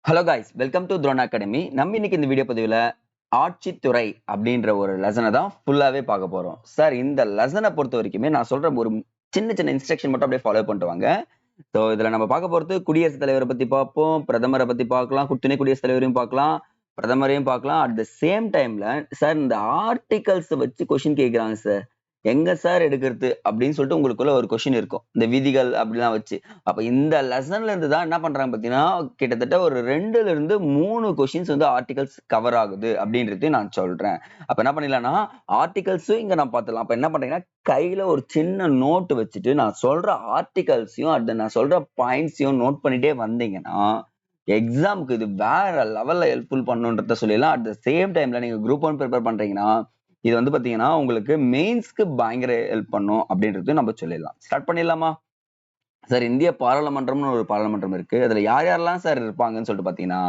Hello guys, welcome to drone academy. நம்ம இன்னைக்கு இந்த வீடியோ பதிவில் ஆட்சித்துறை அப்படின்ற ஒரு லெசனை தான் ஃபுல்லாவே பார்க்க போறோம். சார், இந்த லெசனை பொறுத்த வரைக்குமே நான் சொல்ற ஒரு சின்ன சின்ன இன்ஸ்ட்ரக்ஷன் மட்டும் அப்படியே ஃபாலோ பண்ணிட்டு வாங்க. ஸோ இதுல நம்ம பார்க்க போறது குடியரசுத் தலைவரை பத்தி பார்ப்போம், பிரதமரை பத்தி பார்க்கலாம், துணை குடியரசுத் தலைவரையும் பார்க்கலாம், பிரதமரையும் பார்க்கலாம். அட் த சேம் டைம்ல சார் இந்த ஆர்டிகல்ஸ் வச்சு கொஸ்டின் கேட்கிறாங்க சார், எங்க சார் எடுக்கிறது அப்படின்னு சொல்லிட்டு உங்களுக்குள்ள ஒரு கொஸ்டின் இருக்கும், இந்த விதிகள் அப்படிலாம் வச்சு. அப்ப இந்த லெசன்ல இருந்து தான் என்ன பண்றாங்க பாத்தீங்கன்னா, கிட்டத்தட்ட ஒரு 2ல இருந்து 3 கொஸ்டின்ஸ் வந்து ஆர்டிகல்ஸ் கவர் ஆகுது அப்படின்றதையும் நான் சொல்றேன். அப்ப என்ன பண்ணிடலாம்னா, ஆர்டிகல்ஸும் இங்க நான் பார்த்துலாம். அப்ப என்ன பண்றீங்கன்னா, கையில ஒரு சின்ன நோட் வச்சுட்டு நான் சொல்ற ஆர்டிகல்ஸையும் அடுத்து நான் சொல்ற பாயிண்ட்ஸையும் நோட் பண்ணிட்டே வந்தீங்கன்னா, எக்ஸாமுக்கு இது வேற லெவல்ல ஹெல்ப்ஃபுல் பண்ணுன்றத சொல்லிடலாம். அட் த சேம் டைம்ல நீங்க குரூப் 1 ப்ரிப்பேர் பண்றீங்கன்னா, இது வந்து பாத்தீங்கன்னா உங்களுக்கு மெயின்ஸ்க்கு பயங்கர ஹெல்ப் பண்ணும் அப்படின்றது நம்ம சொல்லிடலாம். ஸ்டார்ட் பண்ணிடலாமா? சார், இந்திய பாராளுமன்றம்னு ஒரு பாராளுமன்றம் இருக்கு. அதுல யார் யாரெல்லாம் சார் இருப்பாங்கன்னு சொல்லிட்டு பாத்தீங்கன்னா,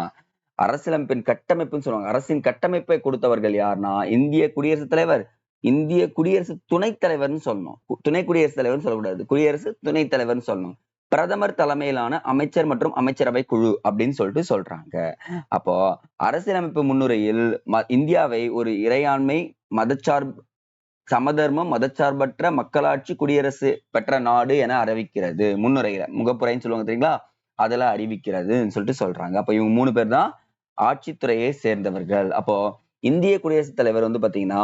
அரசியலமைப்பின் கட்டமைப்புன்னு சொல்லுவாங்க. அரசின் கட்டமைப்பை கொடுத்தவர்கள் யாருன்னா, இந்திய குடியரசுத் தலைவர், இந்திய குடியரசு துணைத் தலைவர்னு சொல்லணும். துணை குடியரசுத் தலைவர்னு சொல்லக்கூடாது, குடியரசு துணைத் தலைவர்னு சொல்லணும். பிரதமர் தலைமையிலான அமைச்சர் மற்றும் அமைச்சரவை குழு அப்படின்னு சொல்லிட்டு சொல்றாங்க. அப்போ அரசியலமைப்பு முன்னுரையில் இந்தியாவை ஒரு இறையாண்மை, மதச்சார்பு, சமதர்மம், மதச்சார்பற்ற மக்களாட்சி குடியரசு பெற்ற நாடு என அறிவிக்கிறது. முன்னுரையில முகப்புரைன்னு சொல்லுவாங்க தெரியுங்களா, அதெல்லாம் அறிவிக்கிறதுன்னு சொல்லிட்டு சொல்றாங்க. அப்ப இவங்க 3 பேர் தான் ஆட்சித்துறையை சேர்ந்தவர்கள். அப்போ இந்திய குடியரசுத் தலைவர் வந்து பாத்தீங்கன்னா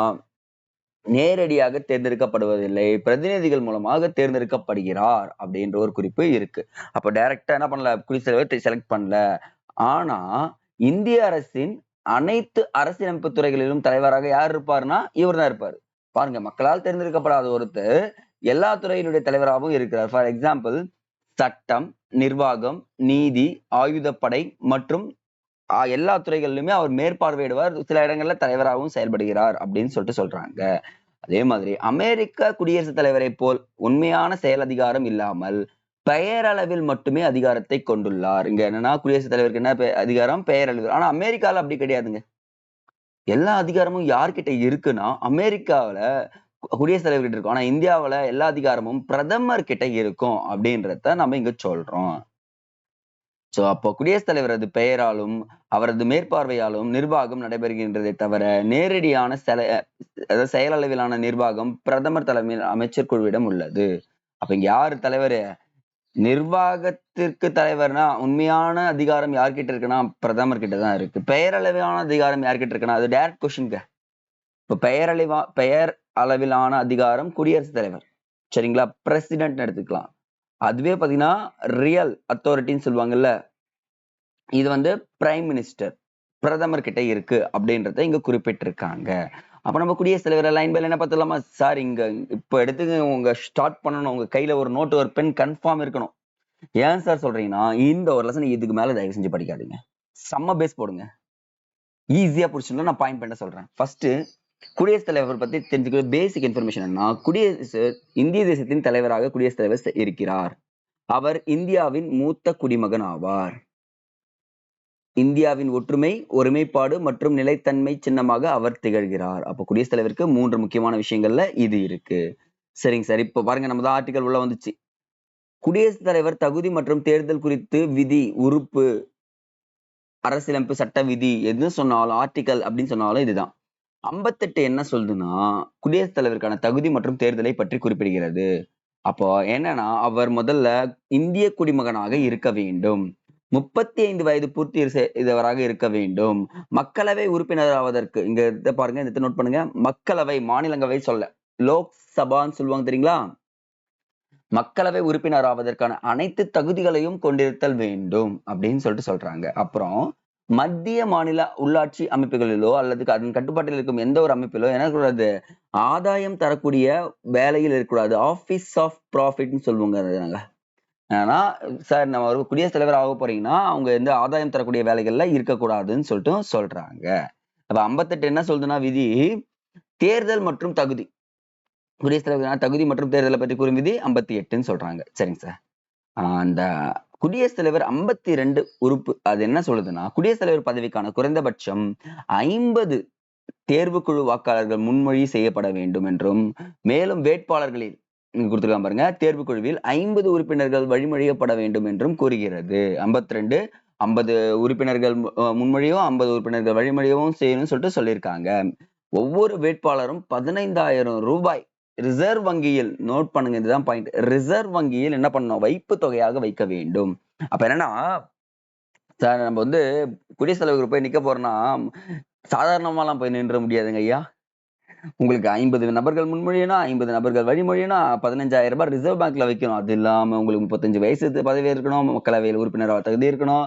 நேரடியாக தேர்ந்தெடுக்கப்படுவதில்லை, பிரதிநிதிகள் மூலமாக தேர்ந்தெடுக்கப்படுகிறார் அப்படின்ற ஒரு குறிப்பு இருக்கு. அப்ப டைரக்டா என்ன பண்ணல, குடியரசுத் தலைவர் செலக்ட் பண்ணல. ஆனா இந்திய அரசின் அனைத்து அரசியலமைப்பு துறைகளிலும் தலைவராக யார் இருப்பாருன்னா இவர் தான் இருப்பாரு. பாருங்க, மக்களால் தேர்ந்தெடுக்கப்படாத ஒருத்தர் எல்லா துறையினுடைய தலைவராகவும் இருக்கிறார். ஃபார் எக்ஸாம்பிள், சட்டம், நிர்வாகம், நீதி, ஆயுதப்படை மற்றும் எல்லா துறைகளிலுமே அவர் மேற்பார்வையிடுவார். சில இடங்கள்ல தலைவராகவும் செயல்படுகிறார் அப்படின்னு சொல்லிட்டு சொல்றாங்க. அதே மாதிரி அமெரிக்க குடியரசுத் தலைவரை போல் உண்மையான செயல் அதிகாரம் இல்லாமல் பெயரளவில் மட்டுமே அதிகாரத்தை கொண்டுள்ளார். இங்க என்னன்னா, குடியரசுத் தலைவருக்கு என்ன அதிகாரம்? பெயரளவில். ஆனா அமெரிக்கால அப்படி கிடையாதுங்க. எல்லா அதிகாரமும் யார்கிட்ட இருக்குன்னா அமெரிக்காவில குடியரசுத் தலைவர்கிட்ட இருக்கும். ஆனா இந்தியாவுல எல்லா அதிகாரமும் பிரதமர் கிட்ட இருக்கும் அப்படின்றத நம்ம இங்க சொல்றோம். சோ அப்போ குடியரசுத் தலைவரது பெயராலும் அவரது மேற்பார்வையாலும் நிர்வாகம் நடைபெறுகின்றதை தவிர நேரடியான அதாவது செயலளவிலான நிர்வாகம் பிரதமர் தலைமையில் அமைச்சர் குழுவிடம் உள்ளது. அப்ப இங்க யாரு தலைவர்? நிர்வாகத்திற்கு தலைவர்னா உண்மையான அதிகாரம் யார்கிட்ட இருக்குன்னா பிரதமர் கிட்ட தான் இருக்கு. பெயரளவிலான அதிகாரம் யார்கிட்ட இருக்குன்னா அது டைரக்ட் கொஸ்டின்ங்க. இப்ப பெயர் அளவிலான அதிகாரம் குடியரசுத் தலைவர், சரிங்களா, பிரசிடென்ட் எடுத்துக்கலாம். அதுவே பாத்தீங்கன்னா ரியல் அத்தாரிட்டின்னு சொல்லுவாங்கல்ல, இது வந்து பிரைம் மினிஸ்டர், பிரதமர் கிட்ட இருக்கு அப்படின்றத இங்க குறிப்பிட்டிருக்காங்க. அப்ப நம்ம குடியரசுத் தலைவர் லைன் பைல என்ன பார்த்துலாமா? சார், இங்க இப்ப எடுத்து உங்க ஸ்டார்ட் பண்ணணும், உங்க கையில ஒரு நோட்டு ஒரு பென் கன்ஃபார்ம் இருக்கணும். ஏன் சார் சொல்றீங்கன்னா, இந்த ஒரு லெசன் இதுக்கு மேல தயவு செஞ்சு படிக்காதீங்க. செம்ம பேஸ் போடுங்க, ஈஸியா புடிச்சுன்னா நான் பாயிண்ட் பண்ண சொல்றேன். ஃபர்ஸ்ட், குடியரசுத் தலைவர் பத்தி தெரிஞ்சுக்கிற பேசிக் இன்ஃபர்மேஷன் என்ன? இந்திய தேசத்தின் தலைவராக குடியரசுத் தலைவர் இருக்கிறார். அவர் இந்தியாவின் மூத்த குடிமகன் ஆவார். இந்தியாவின் ஒற்றுமை, ஒருமைப்பாடு மற்றும் நிலைத்தன்மை சின்னமாக அவர் திகழ்கிறார். அப்ப குடியரசுத் தலைவருக்கு 3 முக்கியமான விஷயங்கள்ல இது இருக்கு. சரிங்க சார், இப்ப பாருங்க, நம்ம தான் ஆர்டிகல் உள்ள வந்துச்சு. குடியரசுத் தலைவர் தகுதி மற்றும் தேர்தல் குறித்து விதி, உறுப்பு, அரசியலமைப்பு சட்ட விதி எது சொன்னாலும் ஆர்டிகல் அப்படின்னு சொன்னாலும் இதுதான். 58 என்ன சொல்லுதுன்னா, குடியரசுத் தலைவருக்கான தகுதி மற்றும் தேர்தலை பற்றி குறிப்பிடுகிறது. அப்போ என்னன்னா, அவர் முதல்ல இந்திய குடிமகனாக இருக்க வேண்டும், 35 வயது பூர்த்தி செய்தவராக இருக்க வேண்டும், மக்களவை உறுப்பினராவதற்கு, இங்க இதை பாருங்க, இந்த நோட் பண்ணுங்க, மக்களவை, மாநிலங்களவை சொல்ல, லோக்சபான்னு சொல்லுவாங்க தெரியுங்களா, மக்களவை உறுப்பினர் ஆவதற்கான அனைத்து தகுதிகளையும் கொண்டிருத்தல் வேண்டும் அப்படின்னு சொல்லிட்டு சொல்றாங்க. அப்புறம் மத்திய மாநில உள்ளாட்சி அமைப்புகளிலோ அல்லது அதன் கட்டுப்பாட்டில் இருக்கும் எந்த ஒரு அமைப்பிலோ என்ன கூடாது, ஆதாயம் தரக்கூடிய வேலையில் இருக்கக்கூடாது. ஆபீஸ் ஆஃப் ப்ராஃபிட்னு சொல்லுவாங்க. ஆனா சார், நம்ம ஒரு குடியரசுத் தலைவர் ஆக போறீங்கன்னா அவங்க எந்த ஆதாயம் தரக்கூடிய வேலைகள்ல இருக்கக்கூடாதுன்னு சொல்லிட்டு சொல்றாங்க. அப்ப 58 என்ன சொல்றதுன்னா விதி, தேர்தல் மற்றும் தகுதி, குடியரசுத் தலைவர் தகுதி மற்றும் தேர்தலை பற்றி கூறும் விதி 58ன்னு சொல்றாங்க. சரிங்க சார். அந்த குடியரசுத் தலைவர் 52 உறுப்பு அது என்ன சொல்லுதுன்னா, குடியரசுத் தலைவர் பதவிக்கான குறைந்தபட்சம் 50 தேர்வுக்குழு வாக்காளர்கள் முன்மொழி செய்யப்பட வேண்டும் என்றும், மேலும் வேட்பாளர்களில் இங்க கொடுத்துருக்காங்க பாருங்க, தேர்வுக்குழுவில் 50 உறுப்பினர்கள் வழிமொழியப்பட வேண்டும் என்றும் கூறுகிறது. 52 50 உறுப்பினர்கள் முன்மொழியும் 50 உறுப்பினர்கள் வழிமொழியவும் செய்யணும்னு சொல்லிட்டு சொல்லியிருக்காங்க. ஒவ்வொரு வேட்பாளரும் 15,000 ரூபாய் ரிசர்வ் வங்கியில் நோட் பண்ணுங்க, இதுதான் பாயிண்ட். ரிசர்வ் வங்கியில் என்ன பண்ணணும், வைப்பு தொகையாக வைக்க வேண்டும். அப்ப என்னன்னா சார், நம்ம வந்து குடியரசுத் தலைவருக்கு போய் நிக்க போறோம்னா சாதாரணமாலாம் போய் நின்ற முடியாதுங்க ஐயா. உங்களுக்கு 50 நபர்கள் முன்மொழியனா, 50 நபர்கள் வழிமொழியனா, 15,000 ரூபாய் ரிசர்வ் பேங்க்ல வைக்கணும். அது இல்லாம உங்களுக்கு 35 வயசு பதவி இருக்கணும், மக்களவையில் உறுப்பினராக தகுதி இருக்கணும்,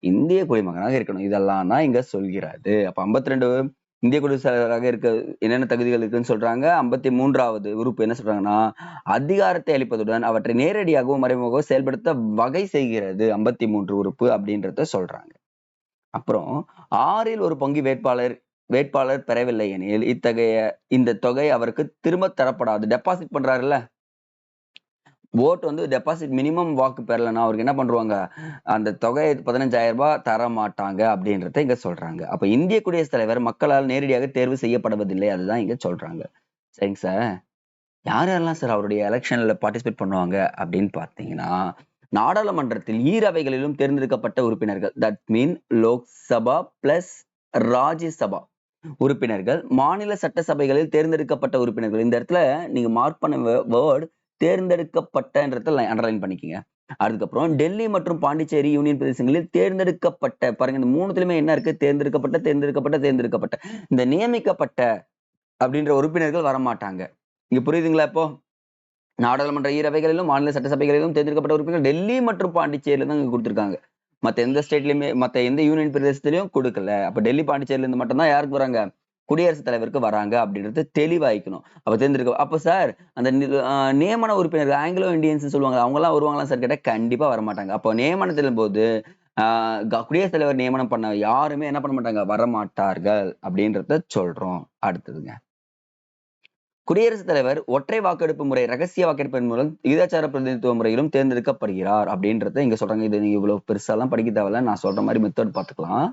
இந்திய குடிமகனாக இருக்கணும். இதெல்லாம் தான் இங்க சொல்கிறது. அப்ப 52 இந்திய குடியரசுத் தலைவராக இருக்க என்னென்ன தகுதிகள் இருக்குன்னு சொல்றாங்க. 53வது உறுப்பு என்ன சொல்றாங்கன்னா, அதிகாரத்தை அளிப்பதுடன் அவற்றை நேரடியாகவும் மறைமுகமாகவும் செயல்படுத்த வகை செய்கிறது 53 உறுப்பு அப்படின்றத சொல்றாங்க. அப்புறம் 6ல் ஒரு பங்கு வேட்பாளர் பெறவில்லை எனில் இந்த தொகை அவருக்கு திரும்ப தரப்படாது. டெபாசிட் பண்றாருல்ல, ஓட்டு வந்து டெபாசிட் மினிமம் வாக்கு பெறலைன்னா அவருக்கு என்ன பண்ணுவாங்க, அந்த தொகை 15,000 ரூபாய் தர மாட்டாங்க அப்படின்றத இங்க சொல்றாங்க. அப்ப இந்திய குடியரசுத் தலைவர் மக்களால் நேரடியாக தேர்வு செய்யப்படுவதில்லை, அதுதான் இங்க சொல்றாங்க. சரிங்க சார். யாரெல்லாம் சார் அவருடைய எலெக்ஷன்ல பார்ட்டிசிபேட் பண்ணுவாங்க அப்படின்னு பார்த்தீங்கன்னா, நாடாளுமன்றத்தில் ஈரவைகளிலும் தேர்ந்தெடுக்கப்பட்ட உறுப்பினர்கள், that mean Lok Sabha plus Rajya Sabha உறுப்பினர்கள், மாநில சட்டசபைகளில் தேர்ந்தெடுக்கப்பட்ட உறுப்பினர்கள். இந்த இடத்துல நீங்க மார்க் பண்ண வேர்ட் தேர்ந்தெடுக்கப்பட்டன்றத அண்டர்லைன் பண்ணிக்கங்க. அதுக்கப்புறம் டெல்லி மற்றும் பாண்டிச்சேரி யூனியன் பிரதேசங்களில் தேர்ந்தெடுக்கப்பட்ட, பாருங்க இந்த மூணுத்துலயுமே என்ன இருக்கு, தேர்ந்தெடுக்கப்பட்ட. இந்த நியமிக்கப்பட்ட அப்படின்ற உறுப்பினர்கள் வரமாட்டாங்க. இங்க புரியுதுங்களா? இப்போ நாடாளுமன்ற ஈரவைகளிலும் மாநில சட்டசபைகளிலும் தேர்ந்தெடுக்கப்பட்ட உறுப்பினர்கள் டெல்லி மற்றும் பாண்டிச்சேரியில தான் இங்க கொடுத்திருக்காங்க. மத்த எந்த ஸ்டேட்லயுமே, மத்த எந்த யூனியன் பிரதேசத்திலயும் கொடுக்கல. அப்ப டெல்லி பாண்டிச்சேரியில இருந்து மட்டும் தான் யாருக்கு வராங்க, குடியரசுத் தலைவருக்கு வராங்க அப்படின்றது தெளிவாய்க்கணும். அப்ப சார் அந்த நியமன உறுப்பினர்கள் ஆங்கிலோ இந்தியன்ஸ் சொல்லுவாங்க, அவங்க எல்லாம் வருவாங்களா சார் கேட்டா கண்டிப்பா வரமாட்டாங்க. அப்போ நியமனத்தின் போது குடியரசுத் தலைவர் நியமனம் பண்ண யாருமே என்ன பண்ண மாட்டாங்க, வரமாட்டார்கள் அப்படின்றத சொல்றோம். அடுத்ததுங்க, குடியரசுத் தலைவர் ஒற்றை வாக்கெடுப்பு முறை, ரகசிய வாக்கெடுப்பின் மூலம் விகிதாச்சார பிரதிநிதித்துவ முறையிலும் தேர்ந்தெடுக்கப்படுகிறார் அப்படின்றத இங்க சொல்றாங்க. இது நீங்க இவ்வளவு பெருசாலாம் படிக்க தேவையில்ல, நான் சொல்ற மாதிரி மெத்தட் பார்த்துக்கலாம்.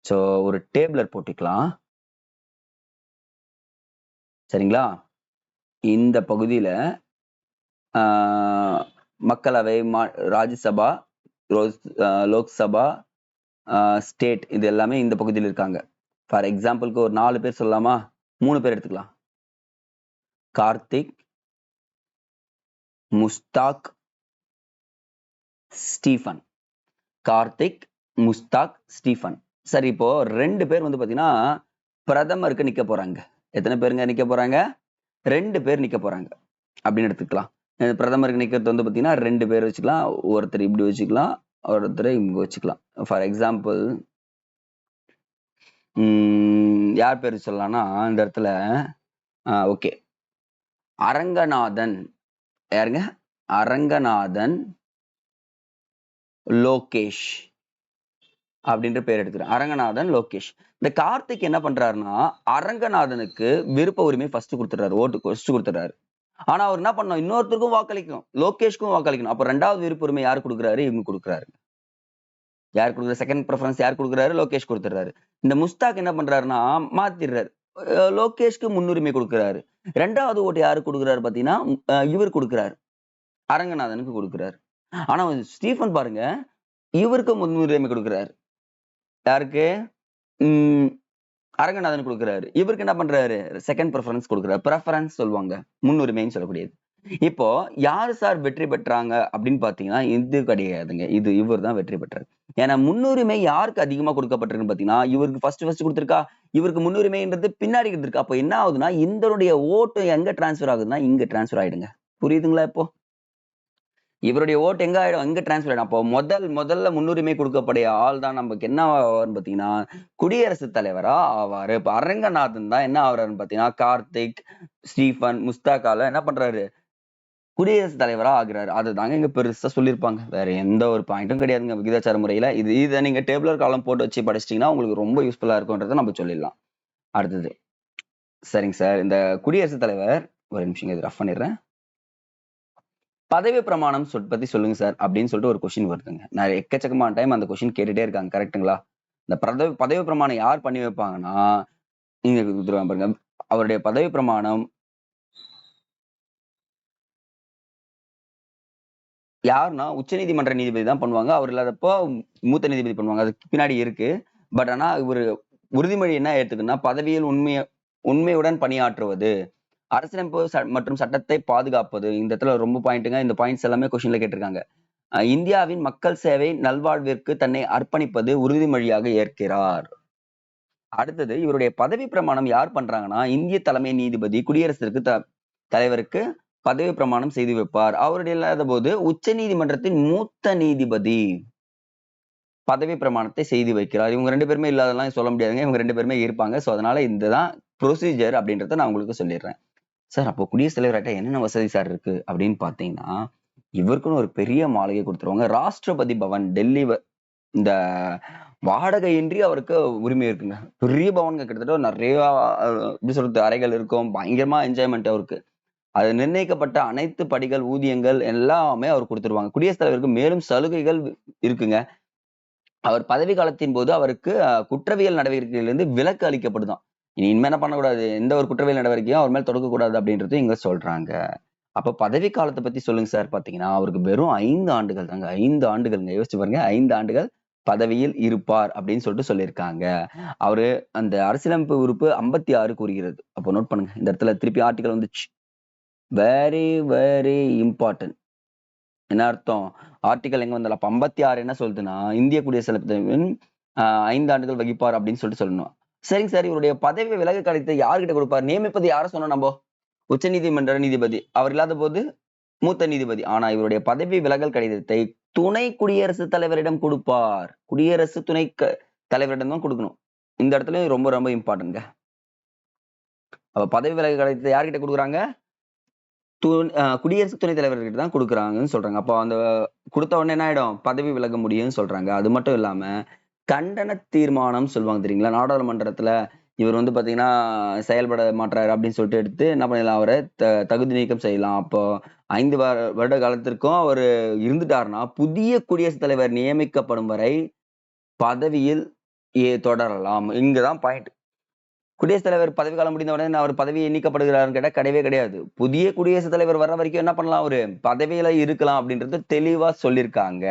சோ ஒரு டேபிளர் போட்டுக்கலாம். சரிங்களா? இந்த பகுதியில மக்களவை, ராஜ்யசபா, லோக்சபா, ஸ்டேட், இது எல்லாமே இந்த பகுதியில் இருக்காங்க. ஃபார் எக்ஸாம்பிளுக்கு ஒரு 4 பேர் சொல்லலாமா? 3 பேர் எடுத்துக்கலாம். கார்த்திக், முஸ்தாக், ஸ்டீஃபன். கார்த்திக், முஸ்தாக், ஸ்டீஃபன். சரி, இப்போ 2 பேர் வந்து பாத்தீங்கன்னா பிரதமருக்கு நிக்க போறாங்க. எத்தனை பேருங்க நிக்க போறாங்க? 2 பேர் நிக்க போறாங்க அப்படின்னு எடுத்துக்கலாம். பிரதமருக்கு நிக்கிறது வந்து பாத்தீங்கன்னா 2 பேர் வச்சுக்கலாம். ஒருத்தர் இப்படி வச்சுக்கலாம், ஒருத்தர் இங்க வச்சுக்கலாம். ஃபார் எக்ஸாம்பிள் யார் பேர் சொல்லலாம்னா இந்த இடத்துல ஓகே, அரங்கநாதன். யாருங்க? அரங்கநாதன், லோகேஷ் அப்படின்ற பேர் எடுத்துக்கிறேன். அரங்கநாதன், லோகேஷ். இந்த கார்த்திக் என்ன பண்றாருன்னா அரங்கநாதனுக்கு விருப்ப உரிமை ஃபர்ஸ்ட் கொடுத்துறாரு, ஓட்டு ஃபர்ஸ்ட் கொடுத்துறாரு. ஆனா அவர் என்ன பண்ணணும், இன்னொருத்தருக்கும் வாக்களிக்கணும், லோகேஷ்க்கும் வாக்களிக்கணும். அப்ப 2வது விருப்ப உரிமை யாரு கொடுக்குறாரு? இவங்க கொடுக்குறாரு. யார் கொடுக்குற செகண்ட் ப்ரிஃபரன்ஸ் யார் கொடுக்குறாரு? லோகேஷ் கொடுத்துறாரு. இந்த முஸ்தாக் என்ன பண்றாருன்னா மாத்திடுறாரு, லோகேஷ்க்கு முன்னுரிமை கொடுக்குறாரு. 2வது ஓட்டு யாரு கொடுக்குறாரு பாத்தீங்கன்னா இவர் கொடுக்குறாரு, அரங்கநாதனுக்கு கொடுக்குறாரு. ஆனா ஸ்டீஃபன் பாருங்க, இவருக்கு முன்னுரிமை கொடுக்குறாரு. யாருக்கு? அரங்கநாதன் கொடுக்குறாரு. இவருக்கு என்ன பண்றாரு? செகண்ட் ப்ரிஃபரன்ஸ் கொடுக்குறாரு. ப்ரெஃபரன்ஸ் சொல்லுவாங்க, முன்னுரிமைன்னு சொல்லக்கூடியது. இப்போ யாரு சார் வெற்றி பெற்றாங்க அப்படின்னு பாத்தீங்கன்னா இது கிடையாதுங்க, இது இவர் தான் வெற்றி பெற்றார். ஏன்னா முன்னுரிமை யாருக்கு அதிகமா கொடுக்கப்பட்டிருக்குன்னு பாத்தீங்கன்னா இவருக்கு ஃபர்ஸ்ட் கொடுத்திருக்கா, இவருக்கு முன்னுரிமைன்றது பின்னாடி இருக்கு. அப்ப என்ன ஆகுதுன்னா இதனுடைய ஓட்டு எங்க டிரான்ஸ்பர் ஆகுதுன்னா இங்க டிரான்ஸ்பர் ஆயிடுங்க. புரியுதுங்களா? இப்போ இவருடைய ஓட்டு எங்க ஆயிடும், எங்க டிரான்ஸ்பர் ஆயிடும். அப்போ முதல்ல முன்னுரிமை கொடுக்கக்கூடிய ஆள் தான் நமக்கு என்ன ஆவார்னு பாத்தீங்கன்னா குடியரசுத் தலைவரா ஆவாரு. இப்ப அரங்கநாதன் தான் என்ன ஆகுறாருன்னு பாத்தீங்கன்னா கார்த்திக், ஸ்டீஃபன், முஸ்தாக்கால என்ன பண்றாரு, குடியரசுத் தலைவரா ஆகுறாரு. அதுதாங்க இங்க பெருசா சொல்லியிருப்பாங்க, வேற எந்த ஒரு பாயிண்ட்டும் கிடையாதுங்க விகிதாச்சார முறையில. இதை நீங்க டேபிளர் காலம் போட்டு வச்சு படிச்சிட்டீங்கன்னா உங்களுக்கு ரொம்ப யூஸ்ஃபுல்லா இருக்கும்ன்றதை நம்ம சொல்லிடலாம். அடுத்தது, சரிங்க சார், இந்த குடியரசுத் தலைவர், ஒரு நிமிஷம் இது ரஃப் பண்ணிடுறேன். பதவி பிரமாணம் பத்தி சொல்லுங்க சார் அப்படின்னு சொல்லிட்டு ஒரு கொஸ்டின் வருதுங்க. நான் எக்கச்சக்கமான டைம் அந்த கொஸ்டின் கேட்டுட்டே இருக்காங்க. கரெக்டுங்களா? இந்த பதவி பிரமாணம் யார் பண்ணி வைப்பாங்கன்னா இங்க பாருங்க, அவருடைய பதவி பிரமாணம் யாருன்னா உச்சநீதிமன்ற நீதிபதி தான் பண்ணுவாங்க. அவர் இல்லாதப்போ மூத்த நீதிபதி பண்ணுவாங்க. அதுக்கு பின்னாடி இருக்கு. பட் ஆனா இவரு உறுதிமொழி என்ன ஏத்துக்குன்னா, பதவியில் உண்மையுடன் பணியாற்றுவது, அரசியலமைப்பு மற்றும் சட்டத்தை பாதுகாப்பது. இந்த இடத்துல ரொம்ப பாயிண்ட்டுங்க. இந்த பாயிண்ட்ஸ் எல்லாமே கொஸ்டின்ல கேட்டிருக்காங்க. இந்தியாவின் மக்கள் சேவை நல்வாழ்விற்கு தன்னை அர்ப்பணிப்பது உறுதிமொழியாக ஏற்கிறார். அடுத்தது இவருடைய பதவி பிரமாணம் யார் பண்றாங்கன்னா, இந்திய தலைமை நீதிபதி குடியரசுக்கு தலைவருக்கு பதவி பிரமாணம் செய்து வைப்பார். அவருடைய இல்லாத போது உச்ச நீதிமன்றத்தின் மூத்த நீதிபதி பதவி பிரமாணத்தை செய்து வைக்கிறார். இவங்க 2 பேருமே இல்லாதெல்லாம் சொல்ல முடியாதுங்க. இவங்க 2 பேருமே இருப்பாங்க. ஸோ அதனால இதுதான் ப்ரொசீஜர் அப்படின்றத நான் உங்களுக்கு சொல்லிடுறேன். சார் அப்போ குடியரசுத் தலைவர் ஆயிட்டா என்னென்ன வசதி சார் இருக்கு அப்படின்னு பார்த்தீங்கன்னா, இவருக்குன்னு ஒரு பெரிய மாளிகை கொடுத்துருவாங்க. ராஷ்டிரபதி பவன் டெல்லி இந்த வாடகையின்றி அவருக்கு உரிமை இருக்குங்க. பெரிய பவன்ங்க கிட்டத்தட்ட நிறைய எப்படி சொல்றது அறைகள் இருக்கும். பயங்கரமா என்ஜாய்மெண்ட் அவருக்கு. அது நிர்ணயிக்கப்பட்ட அனைத்து படிகள், ஊதியங்கள் எல்லாமே அவர் கொடுத்துருவாங்க. குடியரசுத் தலைவருக்கு மேலும் சலுகைகள் இருக்குங்க. அவர் பதவி காலத்தின் போது அவருக்கு குற்றவியல் நடவடிக்கையிலிருந்து விலக்கு அளிக்கப்படுதாம். இனிமே என்ன பண்ணக்கூடாது, எந்த ஒரு குற்றவியல் நடவடிக்கையும் அவர் மேல தொடக்கக்கூடாது அப்படின்றது இங்க சொல்றாங்க. அப்ப பதவி காலத்தை பத்தி சொல்லுங்க சார் பாத்தீங்கன்னா, அவருக்கு வெறும் 5 ஆண்டுகள் தாங்க. 5 ஆண்டுகள்ங்க. யோசிச்சு பாருங்க. 5 ஆண்டுகள் பதவியில் இருப்பார் அப்படின்னு சொல்லிட்டு சொல்லியிருக்காங்க. அவரு அந்த அரசியலமைப்பு உறுப்பு 56 கூறுகிறது. அப்போ நோட் பண்ணுங்க. இந்த இடத்துல திருப்பி ஆர்டிகல் வந்துச்சு. Very very important. என்ன அர்த்தம்? ஆர்டிகல் எங்க வந்தாலும் அப்ப 56 என்ன சொல்லுதுன்னா, இந்திய குடியரசுத் தலைவரின் 5 ஆண்டுகள் வகிப்பார் அப்படின்னு சொல்லிட்டு சொல்லணும். சரிங்க சார், இவருடைய பதவி விலகு கடிதத்தை யார்கிட்ட கொடுப்பார்? நியமிப்பது யார சொன்னோம் நம்போ? உச்ச நீதிமன்ற நீதிபதி. அவர் இல்லாத போது மூத்த நீதிபதி. ஆனா இவருடைய பதவி விலகல் கடிதத்தை துணை குடியரசுத் தலைவரிடம் கொடுப்பார். குடியரசு துணை தலைவரிடம் தான் கொடுக்கணும். இந்த இடத்துல ரொம்ப ரொம்ப இம்பார்ட்டன்ட்ங்க. அப்ப பதவி விலகல் கடிதத்தை யார்கிட்ட கொடுக்குறாங்க? குடியரசு துணைத் தலைவர்கிட்ட தான் குடுக்குறாங்கன்னு சொல்றாங்க. அப்போ அந்த குடுத்த உடனே என்ன ஆயிடும்? பதவி விலக முடியும்னு சொல்றாங்க. அது மட்டும் இல்லாம, கண்டன தீர்மானம் சொல்லுவாங்க தெரியுங்களா? நாடாளுமன்றத்துல இவர் வந்து பாத்தீங்கன்னா, செயல்பட மாட்றாரு அப்படின்னு சொல்லிட்டு எடுத்து என்ன பண்ணிடலாம்? அவர தகுதி நீக்கம் செய்யலாம். அப்போ 5 வருட காலத்திற்கும் அவரு இருந்துட்டாருன்னா, புதிய குடியரசுத் தலைவர் நியமிக்கப்படும் வரை பதவியில் தொடரலாம். இங்க தான் பாயிண்ட். குடியரசுத் தலைவர் பதவி காலம் முடிந்த உடனே அவர் பதவி நீக்கப்படுகிறாருன்னு கேட்டா கிடையவே கிடையாது. புதிய குடியரசுத் தலைவர் வர்ற வரைக்கும் என்ன பண்ணலாம் அவரு? பதவியில இருக்கலாம் அப்படின்றது தெளிவா சொல்லியிருக்காங்க.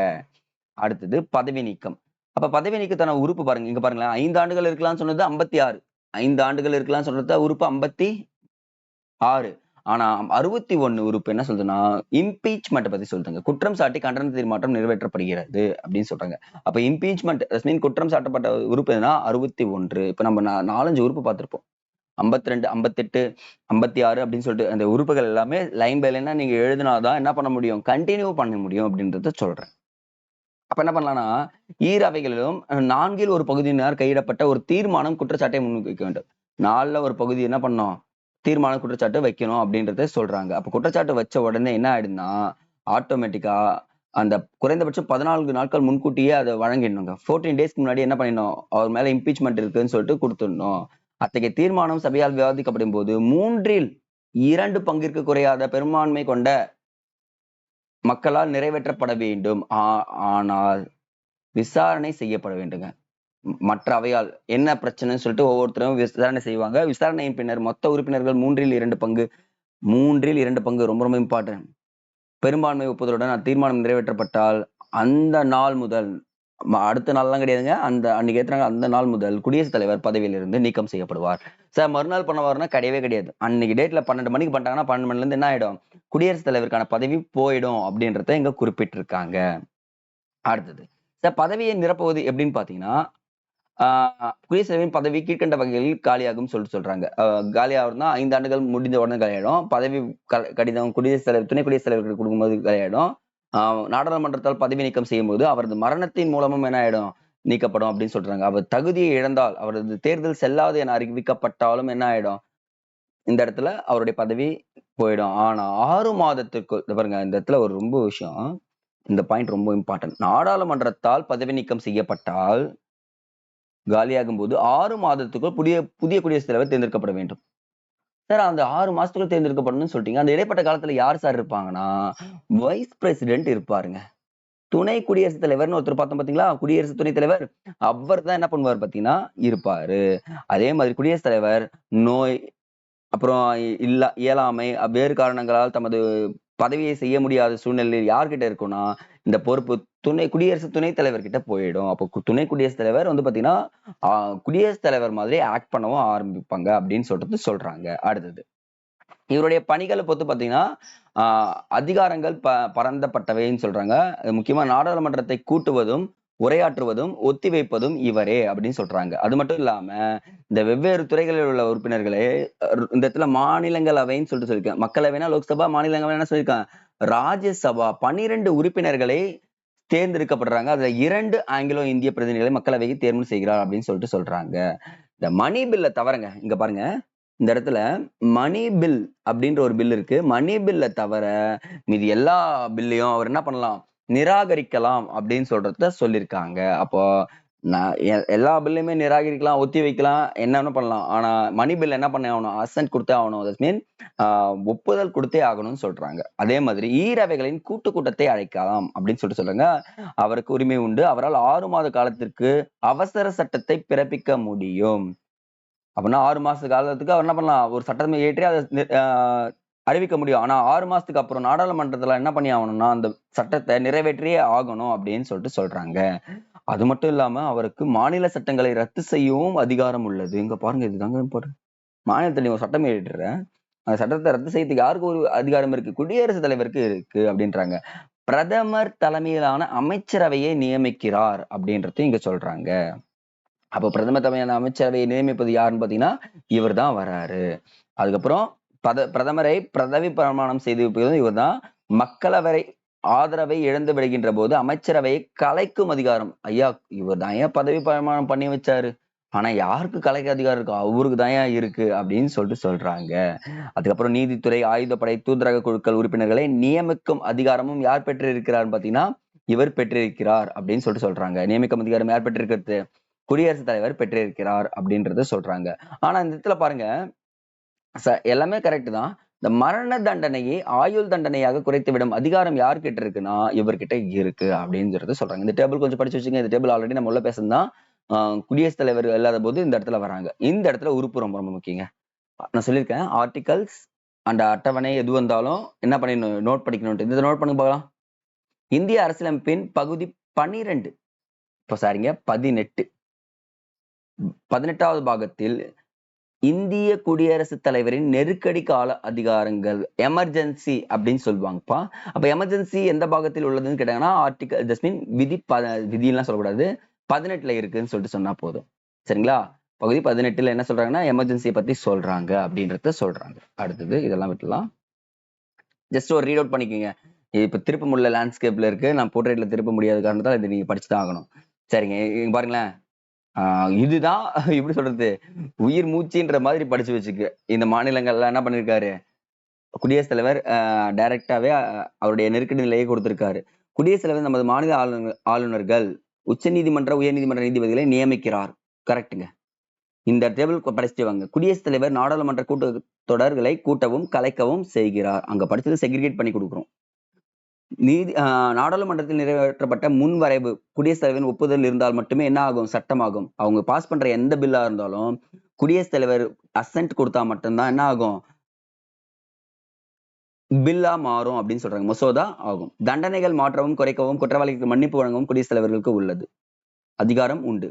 அடுத்தது பதவி நீக்கம். அப்ப பதவி நீக்கத்தான உறுப்பு பாருங்க. இங்க பாருங்களேன். 5 ஆண்டுகள் இருக்கலாம்னு சொன்னது 56. 5 ஆண்டுகள் இருக்கலாம்னு சொன்னது உறுப்பு 56. ஆனா 61 உறுப்பு என்ன சொல்லுதுன்னா, இம்பீச்மென்ட் பத்தி சொல்லுதுங்க. குற்றம் சாட்டி கண்டன தீர்மானம் நிறைவேற்றப்படுகிறது அப்படின்னு சொல்றாங்க. அப்ப இம்பீச்மென்ட் தட் மீன் குற்றம் சாட்டப்பட்ட உறுப்பு எதுனா 61. இப்ப நம்ம 4, 5 உறுப்பு பார்த்திருப்போம். 52, 58, 56 அப்படின்னு சொல்லிட்டு அந்த உறுப்புகள் எல்லாமே லைன் பை லைனா நீங்க எழுதினாதான் என்ன பண்ண முடியும்? கன்டின்யூ பண்ண முடியும் அப்படின்றத சொல்றேன். அப்ப என்ன பண்ணலாம்னா, ஈரவைகளிலும் 4ல் ஒரு பகுதியினர் கையிடப்பட்ட ஒரு தீர்மானம் குற்றச்சாட்டை முன்வைக்க வேண்டும். 4ல ஒரு பகுதி என்ன பண்ணணும்? தீர்மான குற்றச்சாட்டு வைக்கணும் அப்படின்றத சொல்றாங்க. அப்ப குற்றச்சாட்டு வச்ச உடனே என்ன ஆயிடும்னா, ஆட்டோமேட்டிக்கா அந்த குறைந்தபட்சம் 14 நாட்கள் முன்கூட்டியே அத வழங்கிடணுங்க. 14 டேஸ்க்கு முன்னாடி என்ன பண்ணிடணும்? அவர் மேல இம்பீச்மென்ட் இருக்குன்னு சொல்லிட்டு குடுத்துடணும். அத்தகைய தீர்மானம் சபையால் விவாதிக்கப்படும் போது 3ல் 2 பங்கிற்கு குறையாத பெரும்பான்மை கொண்ட மக்களால் நிறைவேற்றப்பட வேண்டும். ஆனால் விசாரணை செய்யப்பட வேண்டுங்க. மற்ற அவையால் என்ன பிரச்சனைன்னு சொல்லிட்டு ஒவ்வொருத்தரும் விசாரணை செய்வாங்க. விசாரணையின் பின்னர் மொத்த உறுப்பினர்கள் 3ல் 2 பங்கு 3ல் 2 பங்கு ரொம்ப ரொம்ப இம்பார்ட்டன்ட். பெரும்பான்மை ஒப்புதலுடன் அத்தீர்மானம் நிறைவேற்றப்பட்டால் அந்த நாள் முதல் அடுத்த நாள்லாம் கிடையாதுங்க. அந்த அன்னைக்கு ஏத்துறாங்க அந்த நாள் முதல் குடியரசுத் தலைவர் பதவியிலிருந்து நீக்கம் செய்யப்படுவார். சார் மறுநாள் பண்ணுவாருன்னா கிடையவே கிடையாது. அன்னைக்கு டேட்ல 12 மணிக்கு பண்ணிட்டாங்கன்னா 12 மணில இருந்து என்ன ஆயிடும்? குடியரசுத் தலைவருக்கான பதவி போயிடும் அப்படின்றத இங்க குறிப்பிட்டிருக்காங்க. அடுத்தது சார் பதவியை நிரப்புவது எப்படின்னு பாத்தீங்கன்னா, குடியரசுத் தலைவரின் பதவி கீழ்கண்ட வகைகளில் காலியாகும் சொல்லிட்டு சொல்றாங்க. காலியாகும்னா 5 ஆண்டுகள் முடிந்த உடனே காலியாயிடும். பதவி கடிதம் குடியரசுத் தலைவர் துணை குடியரசுத் தலைவருக்கு கொடுக்கும்போது காலியாயிடும். நாடாளுமன்றத்தால் பதவி நீக்கம் செய்யும்போது அவரது மரணத்தின் மூலமும் என்ன ஆயிடும்? நீக்கப்படும் அப்படின்னு சொல்றாங்க. அவர் தகுதியை இழந்தால் அவரது தேர்தல் செல்லாது என அறிவிக்கப்பட்டாலும் என்ன ஆயிடும்? இந்த இடத்துல அவருடைய பதவி போயிடும். ஆனா 6 மாதத்திற்குள் பாருங்க இந்த இடத்துல ஒரு ரொம்ப விஷயம். இந்த பாயிண்ட் ரொம்ப இம்பார்ட்டன்ட். நாடாளுமன்றத்தால் பதவி நீக்கம் செய்யப்பட்டால் காலியாகும் போது 6 மாதத்துக்குள் புதிய குடியரசுத் தலைவர் தேர்ந்தெடுக்கப்பட வேண்டும். சார் அந்த 6 மாசத்துக்குள்ள தேர்ந்தெடுக்கப்படணும்னு சொல்லிட்டீங்க. அந்த இடைப்பட்ட காலத்துல யார் சார் இருப்பாங்கன்னா, வைஸ் பிரசிடென்ட் இருப்பாருங்க. துணை குடியரசுத் தலைவர்னு ஒருத்தர் பார்த்தோம் பார்த்தீங்களா? குடியரசு துணைத் தலைவர். அவர் தான் என்ன பண்ணுவார் பார்த்தீங்கன்னா, இருப்பாரு. அதே மாதிரி குடியரசுத் தலைவர் நோய், அப்புறம் இயலாமை, வேறு காரணங்களால் தமது பதவியை செய்ய முடியாத சூழ்நிலையில் யார்கிட்ட இருக்கும்னா இந்த பொறுப்பு குடியரசு துணைத் தலைவர்கிட்ட போயிடும். அப்போ துணை குடியரசுத் தலைவர் வந்து பாத்தீங்கன்னா குடியரசுத் தலைவர் மாதிரி ஆக்ட் பண்ணவும் ஆரம்பிப்பாங்க அப்படின்னு சொல்றாங்க. அடுத்தது இவருடைய பணிகளை பொறுத்து பாத்தீங்கன்னா அதிகாரங்கள் பரந்தப்பட்டவைன்னு சொல்றாங்க. முக்கியமா நாடாளுமன்றத்தை கூட்டுவதும் உரையாற்றுவதும் ஒத்திவைப்பதும் இவரே அப்படின்னு சொல்றாங்க. அது மட்டும் இல்லாம இந்த வெவ்வேறு துறைகளில் உள்ள உறுப்பினர்களே இந்த இடத்துல மாநிலங்களவைன்னு சொல்லியிருக்கேன். மக்களவைனா லோக்சபா, மாநிலங்களவைனா சொல்லியிருக்கேன். ராஜ்யசபா 12 உறுப்பினர்களை தேர்ந்தெடுக்கப்படுறாங்க. அதுல 2 ஆங்கிலோ இந்திய பிரதிநிதிகளை மக்களவைக்கு தேர்வு செய்கிறார் அப்படின்னு சொல்றாங்க. இந்த மணி பில்ல தவறுங்க. இங்க பாருங்க, இந்த இடத்துல மணி பில் அப்படின்ற ஒரு பில் இருக்கு. மணி பில்ல தவிர மீதி எல்லா பில்லையும் அவர் என்ன பண்ணலாம், நிராகரிக்கலாம் அப்படின்னு சொல்றத சொல்லியிருக்காங்க. அப்போ எல்லா பில்லையுமே நிராகரிக்கலாம், ஒத்தி வைக்கலாம், என்னன்னு பண்ணலாம். ஆனா மணி பில் என்ன பண்ண ஆகணும், அசென்ட் கொடுத்தே ஆகணும். தட் மீன் ஒப்புதல் கொடுத்தே ஆகணும்னு சொல்றாங்க. அதே மாதிரி ஈரவைகளின் கூட்டத்தை அழைக்கலாம் அப்படின்னு சொல்றாங்க. அவருக்கு உரிமை உண்டு. அவரால் 6 மாத காலத்திற்கு அவசர சட்டத்தை பிறப்பிக்க முடியும். அப்படின்னா 6 மாச காலத்துக்கு அவர் என்ன பண்ணலாம், ஒரு சட்டத்தை இயற்றி அதை அறிவிக்க முடியும். ஆனா 6 மாசத்துக்கு அப்புறம் நாடாளுமன்றத்துல என்ன பண்ணி ஆகணும்னா அந்த சட்டத்தை நிறைவேற்றியே ஆகணும் அப்படின்னு சொல்றாங்க. அது மட்டும் இல்லாம அவருக்கு மாநில சட்டங்களை ரத்து செய்யவும் அதிகாரம் உள்ளது. இங்க பாருங்க, இதுதாங்க பாருங்க, மாநிலத்தில் நீ ஒரு சட்டம் இயற்றுற, அந்த சட்டத்தை ரத்து செய்யறதுக்கு யாருக்கு ஒரு அதிகாரம் இருக்கு, குடியரசுத் தலைவருக்கு இருக்கு அப்படின்றாங்க. பிரதமர் தலைமையிலான அமைச்சரவையை நியமிக்கிறார் அப்படின்றத இங்க சொல்றாங்க. அப்போ பிரதமர் தலைமையிலான அமைச்சரவையை நியமிப்பது யாருன்னு பாத்தீங்கன்னா இவர் தான் வராரு. அதுக்கப்புறம் பிரதமரை பதவி பிரமாணம் செய்து இவர் தான். மக்களவை ஆதரவை இழந்து விடுகின்ற போது அமைச்சரவையை கலைக்கும் அதிகாரம் ஐயா இவர் தான் ஏன் பதவி பிரமாணம் பண்ணி வச்சாரு. ஆனா யாருக்கு கலைக்க அதிகாரம் இருக்கு, அவருக்கு தான் இருக்கு அப்படின்னு சொல்றாங்க. அதுக்கப்புறம் நீதித்துறை, ஆயுதப்படை, தூதரக குழுக்கள் உறுப்பினர்களை நியமிக்கும் அதிகாரமும் யார் பெற்றிருக்கிறார் பாத்தீங்கன்னா இவர் பெற்றிருக்கிறார் அப்படின்னு சொல்றாங்க. நியமிக்கும் அதிகாரம் யார் பெற்றிருக்கிறது, குடியரசுத் தலைவர் பெற்றிருக்கிறார் அப்படின்றத சொல்றாங்க. ஆனா இந்த இடத்துல பாருங்க, எல்லாமே கரெக்ட் தான். இந்த மரண தண்டனையை ஆயுள் தண்டனையாக குறைத்து விடும் அதிகாரம் யார்கிட்ட இருக்குன்னா இவர்கிட்ட இருக்கு அப்படிங்கிறது சொல்றாங்க. இந்த டேபிள் கொஞ்சம் படிச்சு வச்சுங்க. இந்த டேபிள் ஆல்ரெடி நம்ம உள்ள பேசுனதுதான். குடியரசுத் தலைவர் இல்லாத போது இந்த இடத்துல வராங்க. இந்த இடத்துல உறுப்பு ரொம்ப ரொம்ப முக்கியங்க. நான் சொல்லியிருக்கேன், ஆர்டிகல்ஸ் அண்ட் அட்டவணை எது வந்தாலும் என்ன பண்ணிடணும், நோட் படிக்கணும். இதை நோட் பண்ணி பார்க்கலாம். இந்திய அரசியலமைப்பின் பகுதி 12 இப்போ சாரிங்க 18வது பாகத்தில் இந்திய குடியரசுத் தலைவரின் நெருக்கடி கால அதிகாரங்கள் எமர்ஜென்சி அப்படின்னு சொல்லுவாங்கப்பா. அப்ப எமர்ஜென்சி எந்த பாகத்தில் உள்ளதுன்னு கேட்டாங்கன்னா ஆர்டிகல் ஜஸ்மின் விதியெல்லாம் சொல்லக்கூடாது, 18ல இருக்குன்னு சொல்லிட்டு சொன்னா போதும். சரிங்களா? பகுதி 18ல என்ன சொல்றாங்கன்னா எமர்ஜென்சியை பத்தி சொல்றாங்க அப்படின்றத சொல்றாங்க. அடுத்தது இதெல்லாம் விட்டுலாம், ஜஸ்ட் ஒரு ரீட் அவுட் பண்ணிக்கோங்க. இப்ப திருப்ப முடியல, லேண்ட்ஸ்கேப்ல இருக்கு, நான் போர்ட்ரேட்ல திருப்ப முடியாத காரணத்தால் இது நீங்க படிச்சுதான் ஆகணும். சரிங்க, இங்க பாருங்களேன், இதுதான் எப்படி சொல்றது, உயிர் மூச்சுன்ற மாதிரி படிச்சு வச்சுக்கு. இந்த மாநிலங்கள்ல என்ன பண்ணிருக்காரு, குடியரசுத் தலைவர் டைரக்டாவே அவருடைய நெருக்கடி நிலையை கொடுத்திருக்காரு. குடியரசுத் தலைவர் நமது மாநில ஆளுநர்கள், உச்ச நீதிமன்ற, உயர் நீதிமன்ற நீதிபதிகளை நியமிக்கிறார். கரெக்டுங்க. இந்த டேபிள் படிச்சுட்டு வாங்க. குடியரசுத் தலைவர் நாடாளுமன்ற கூட்டத்தொடர்களை கூட்டவும் கலைக்கவும் செய்கிறார். அங்க படிச்சது செக்ரிகேட் பண்ணி கொடுக்குறோம். நாடாளுமன்றத்தில் நிறைவேற்றப்பட்ட முன் வரைவு குடியரசுத் தலைவரின் ஒப்புதல் இருந்தால் மட்டுமே என்ன ஆகும், சட்டமாகும். அவங்க பாஸ் பண்ற எந்த பில்லா இருந்தாலும் குடியரசுத் தலைவர் அசென்ட் கொடுத்தா மட்டும்தான் என்ன ஆகும், பில்லா மாறும் அப்படின்னு சொல்றாங்க, மசோதா ஆகும். தண்டனைகள் மாற்றவும் குறைக்கவும் குற்றவாளிகளுக்கு மன்னிப்பு வழங்கவும் குடியரசுத் தலைவர்களுக்கு உள்ளது அதிகாரம் உண்டு.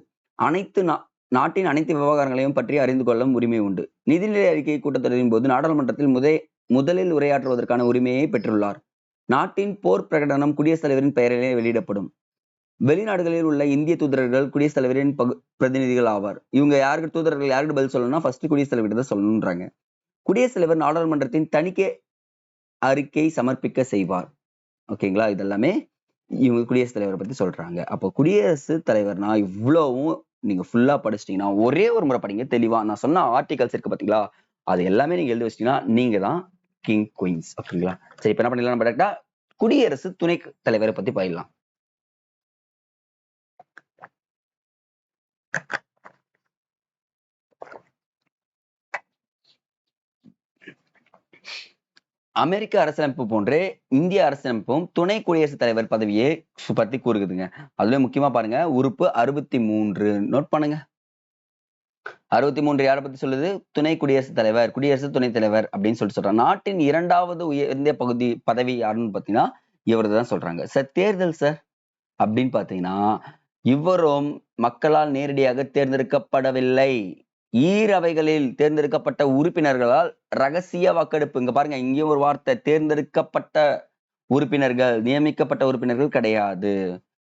நாட்டின் அனைத்து விவகாரங்களையும் பற்றி அறிந்து கொள்ளும் உரிமை உண்டு. நிதிநிலை அறிக்கை கூட்டத்தொடரின் போது நாடாளுமன்றத்தில் முதலில் உரையாற்றுவதற்கான உரிமையை பெற்றுள்ளார். நாட்டின் போர் பிரகடனம் குடியரசுத் தலைவரின் பெயரிலே வெளியிடப்படும். வெளிநாடுகளில் உள்ள இந்திய தூதரர்கள் குடியரசுத் தலைவரின் பிரதிநிதிகள் ஆவார். இவங்க யாருக்கு தூதரர்கள் யாருக்கு பதில் சொல்லணும்னா ஃபர்ஸ்ட் குடியரசுத் தலைவர் தான் சொல்லணும்ன்றாங்க. குடியரசுத் தலைவர் நாடாளுமன்றத்தின் தணிக்கை அறிக்கை சமர்ப்பிக்க செய்வார். ஓகேங்களா? இதெல்லாமே இவங்க குடியரசுத் தலைவரை பத்தி சொல்றாங்க. அப்போ குடியரசுத் தலைவர்னா இவ்வளவும் நீங்க ஃபுல்லா படிச்சிட்டீங்கன்னா, ஒரே ஒரு முறை படிங்க தெளிவா. நான் சொன்ன ஆர்டிகல்ஸ் இருக்கு பாத்தீங்களா, அது எல்லாமே நீங்க எழுதி வச்சிட்டீங்கன்னா நீங்க தான் கிங் குயின்ஸ். ஓகேங்களா? சரி, இப்ப என்ன பண்ணிடலாம், நம்ம டேரக்டா குடியரசு துணை தலைவரை பத்தி போயிடலாம். அமெரிக்க அரசியலமைப்பு போன்றே இந்திய அரசியலமைப்பும் துணை குடியரசுத் தலைவர் பதவியை பத்தி கூறுகுதுங்க. அதுல முக்கியமா பாருங்க, உறுப்பு 63 நோட் பண்ணுங்க. 63 யாரை பத்தி சொல்லுது? துணை குடியரசுத் தலைவர், குடியரசு துணைத் தலைவர் அப்படின்னு சொல்றாங்க. நாட்டின் 2வது உயர்ந்த பதவி யாருன்னு பாத்தீங்கன்னா இவர்தான் சொல்றாங்க. சார் தேர்தல் சார் அப்படின்னு பாத்தீங்கன்னா இவரும் மக்களால் நேரடியாக தேர்ந்தெடுக்கப்படவில்லை. ஈரவைகளில் தேர்ந்தெடுக்கப்பட்ட உறுப்பினர்களால் ரகசிய வாக்கெடுப்பு. இங்க பாருங்க, இங்கேயும் ஒரு வார்த்தை, தேர்ந்தெடுக்கப்பட்ட உறுப்பினர்கள், நியமிக்கப்பட்ட உறுப்பினர்கள் கிடையாது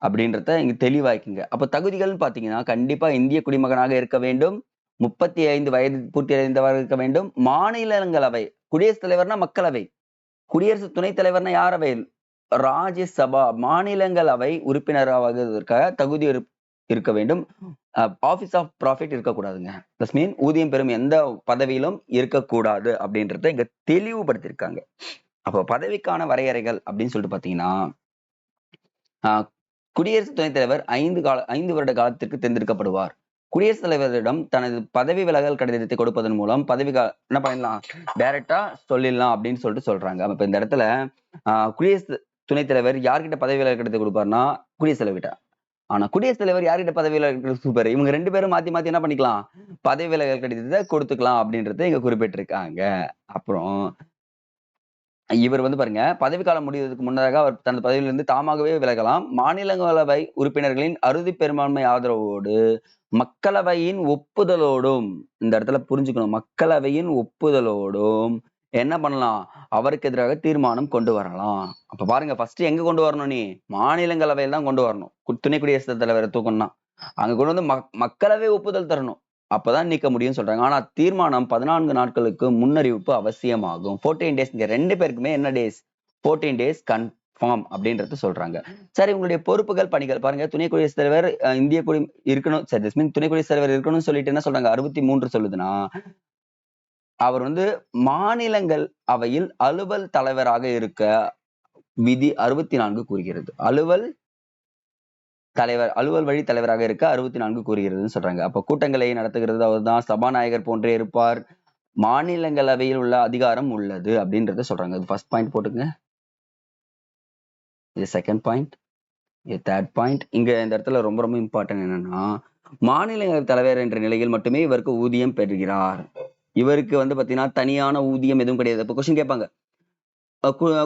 அப்படின்றத இங்க தெளிவாக்குங்க. அப்ப தகுதிகள் பாத்தீங்கன்னா கண்டிப்பா இந்திய குடிமகனாக இருக்க வேண்டும், 35 வயது பூர்த்தி அடைந்தவராக இருக்க வேண்டும், மாநிலங்களவை, குடியரசுத் தலைவர்னா மக்களவை, குடியரசு துணைத் தலைவர்னா யாரவை? ராஜ்யசபா, மாநிலங்களவை உறுப்பினராவதற்காக தகுதி இருக்க வேண்டும். ஆபீஸ் ஆஃப் ப்ராஃபிட் இருக்கக்கூடாதுங்க. தட்ஸ் மீன் ஊதியம் பெறும் எந்த பதவியிலும் இருக்கக்கூடாது அப்படின்றத இங்க தெளிவுபடுத்திருக்காங்க. அப்போ பதவிக்கான வரையறைகள் அப்படின்னு சொல்லிட்டு பாத்தீங்கன்னா குடியரசு துணைத் தலைவர் 5 வருட காலத்திற்கு தேர்ந்தெடுக்கப்படுவார். குடியரசுத் தலைவரிடம் தனது பதவி விலகல் கடிதத்தை கொடுப்பதன் மூலம் என்ன பண்ணலாம், டைரக்டா சொல்லிடலாம் அப்படின்னு சொல்லிட்டு சொல்றாங்க. அப்ப இந்த இடத்துல குடியரசு துணைத் தலைவர் யார்கிட்ட பதவி விலகல் கடிதத்தை கொடுப்பாருன்னா குடியரசுத் தலைவர்கிட்ட. ஆனா குடியரசுத் தலைவர் யார்கிட்ட பதவி விலகல் கொடுப்பாரு? இவங்க 2 பேரும் மாத்தி மாத்தி என்ன பண்ணிக்கலாம், பதவி விலகல் கடிதத்தை கொடுத்துக்கலாம் அப்படின்றத இங்க குறிப்பிட்டிருக்காங்க. அப்புறம் இவர் பாருங்க, பதவிக்காலம் முடிவதற்கு முன்னதாக அவர் தனது பதவியிலிருந்து தாமாகவே விலகலாம். மாநிலங்களவை உறுப்பினர்களின் அறுதி பெரும்பான்மை ஆதரவோடு மக்களவையின் ஒப்புதலோடும், இந்த இடத்துல புரிஞ்சுக்கணும், மக்களவையின் ஒப்புதலோடும் என்ன பண்ணலாம், அவருக்கு எதிராக தீர்மானம் கொண்டு வரலாம். அப்ப பாருங்க, ஃபர்ஸ்ட் எங்க கொண்டு வரணும், நீ மாநிலங்களவையில் தான் கொண்டு வரணும். துணை குடியரசுத் தலைவரை தூக்கணும்னா அங்க கொண்டு வந்து மக்களவை ஒப்புதல் தரணும், அப்பதான் நீக்க முடியும்னு சொல்றாங்க. ஆனா தீர்மானம் 14 நாட்களுக்கு முன்னறிவிப்பு அவசியமாகும். 14 டேஸ். இங்க 2 பேருக்குமே என்ன டேஸ்? 14 டேஸ் கன்ஃபார்ம் அப்படின்றது சொல்றாங்க. சரி, உங்களுடைய பொறுப்புகள், பணிகள் பாருங்க. துணை குடியரசுத் தலைவர் இந்திய இருக்கணும். சரி, திஸ் மீன் துணை குடியரசுத் தலைவர் இருக்கணும்னு சொல்லிட்டு என்ன சொல்றாங்க, 63 சொல்லுதுன்னா அவர் மாநிலங்கள் அவையில் அலுவல் தலைவராக இருக்க விதி 64 கூறுகிறது. அலுவல் வழி தலைவராக இருக்க 64 கூறுகிறதுன்னு சொல்றாங்க. அப்ப கூட்டங்களை நடத்துகிறது அவர்தான், சபாநாயகர் போன்றே இருப்பார், மாநிலங்களவையில் உள்ள அதிகாரம் உள்ளது அப்படின்றத சொல்றாங்க. ஃபர்ஸ்ட் பாயிண்ட் போட்டுங்க. இது செகண்ட் பாயிண்ட், இது தேர்ட் பாயிண்ட். இங்க இந்த இடத்துல ரொம்ப ரொம்ப இம்பார்ட்டன்ட் என்னன்னா, மாநிலங்களவை தலைவர் என்ற நிலையில் மட்டுமே இவருக்கு ஊதியம் பெறுகிறார். இவருக்கு பாத்தீங்கன்னா தனியான ஊதியம் எதுவும் கிடையாது. இப்ப கொஸ்டின் கேட்பாங்க,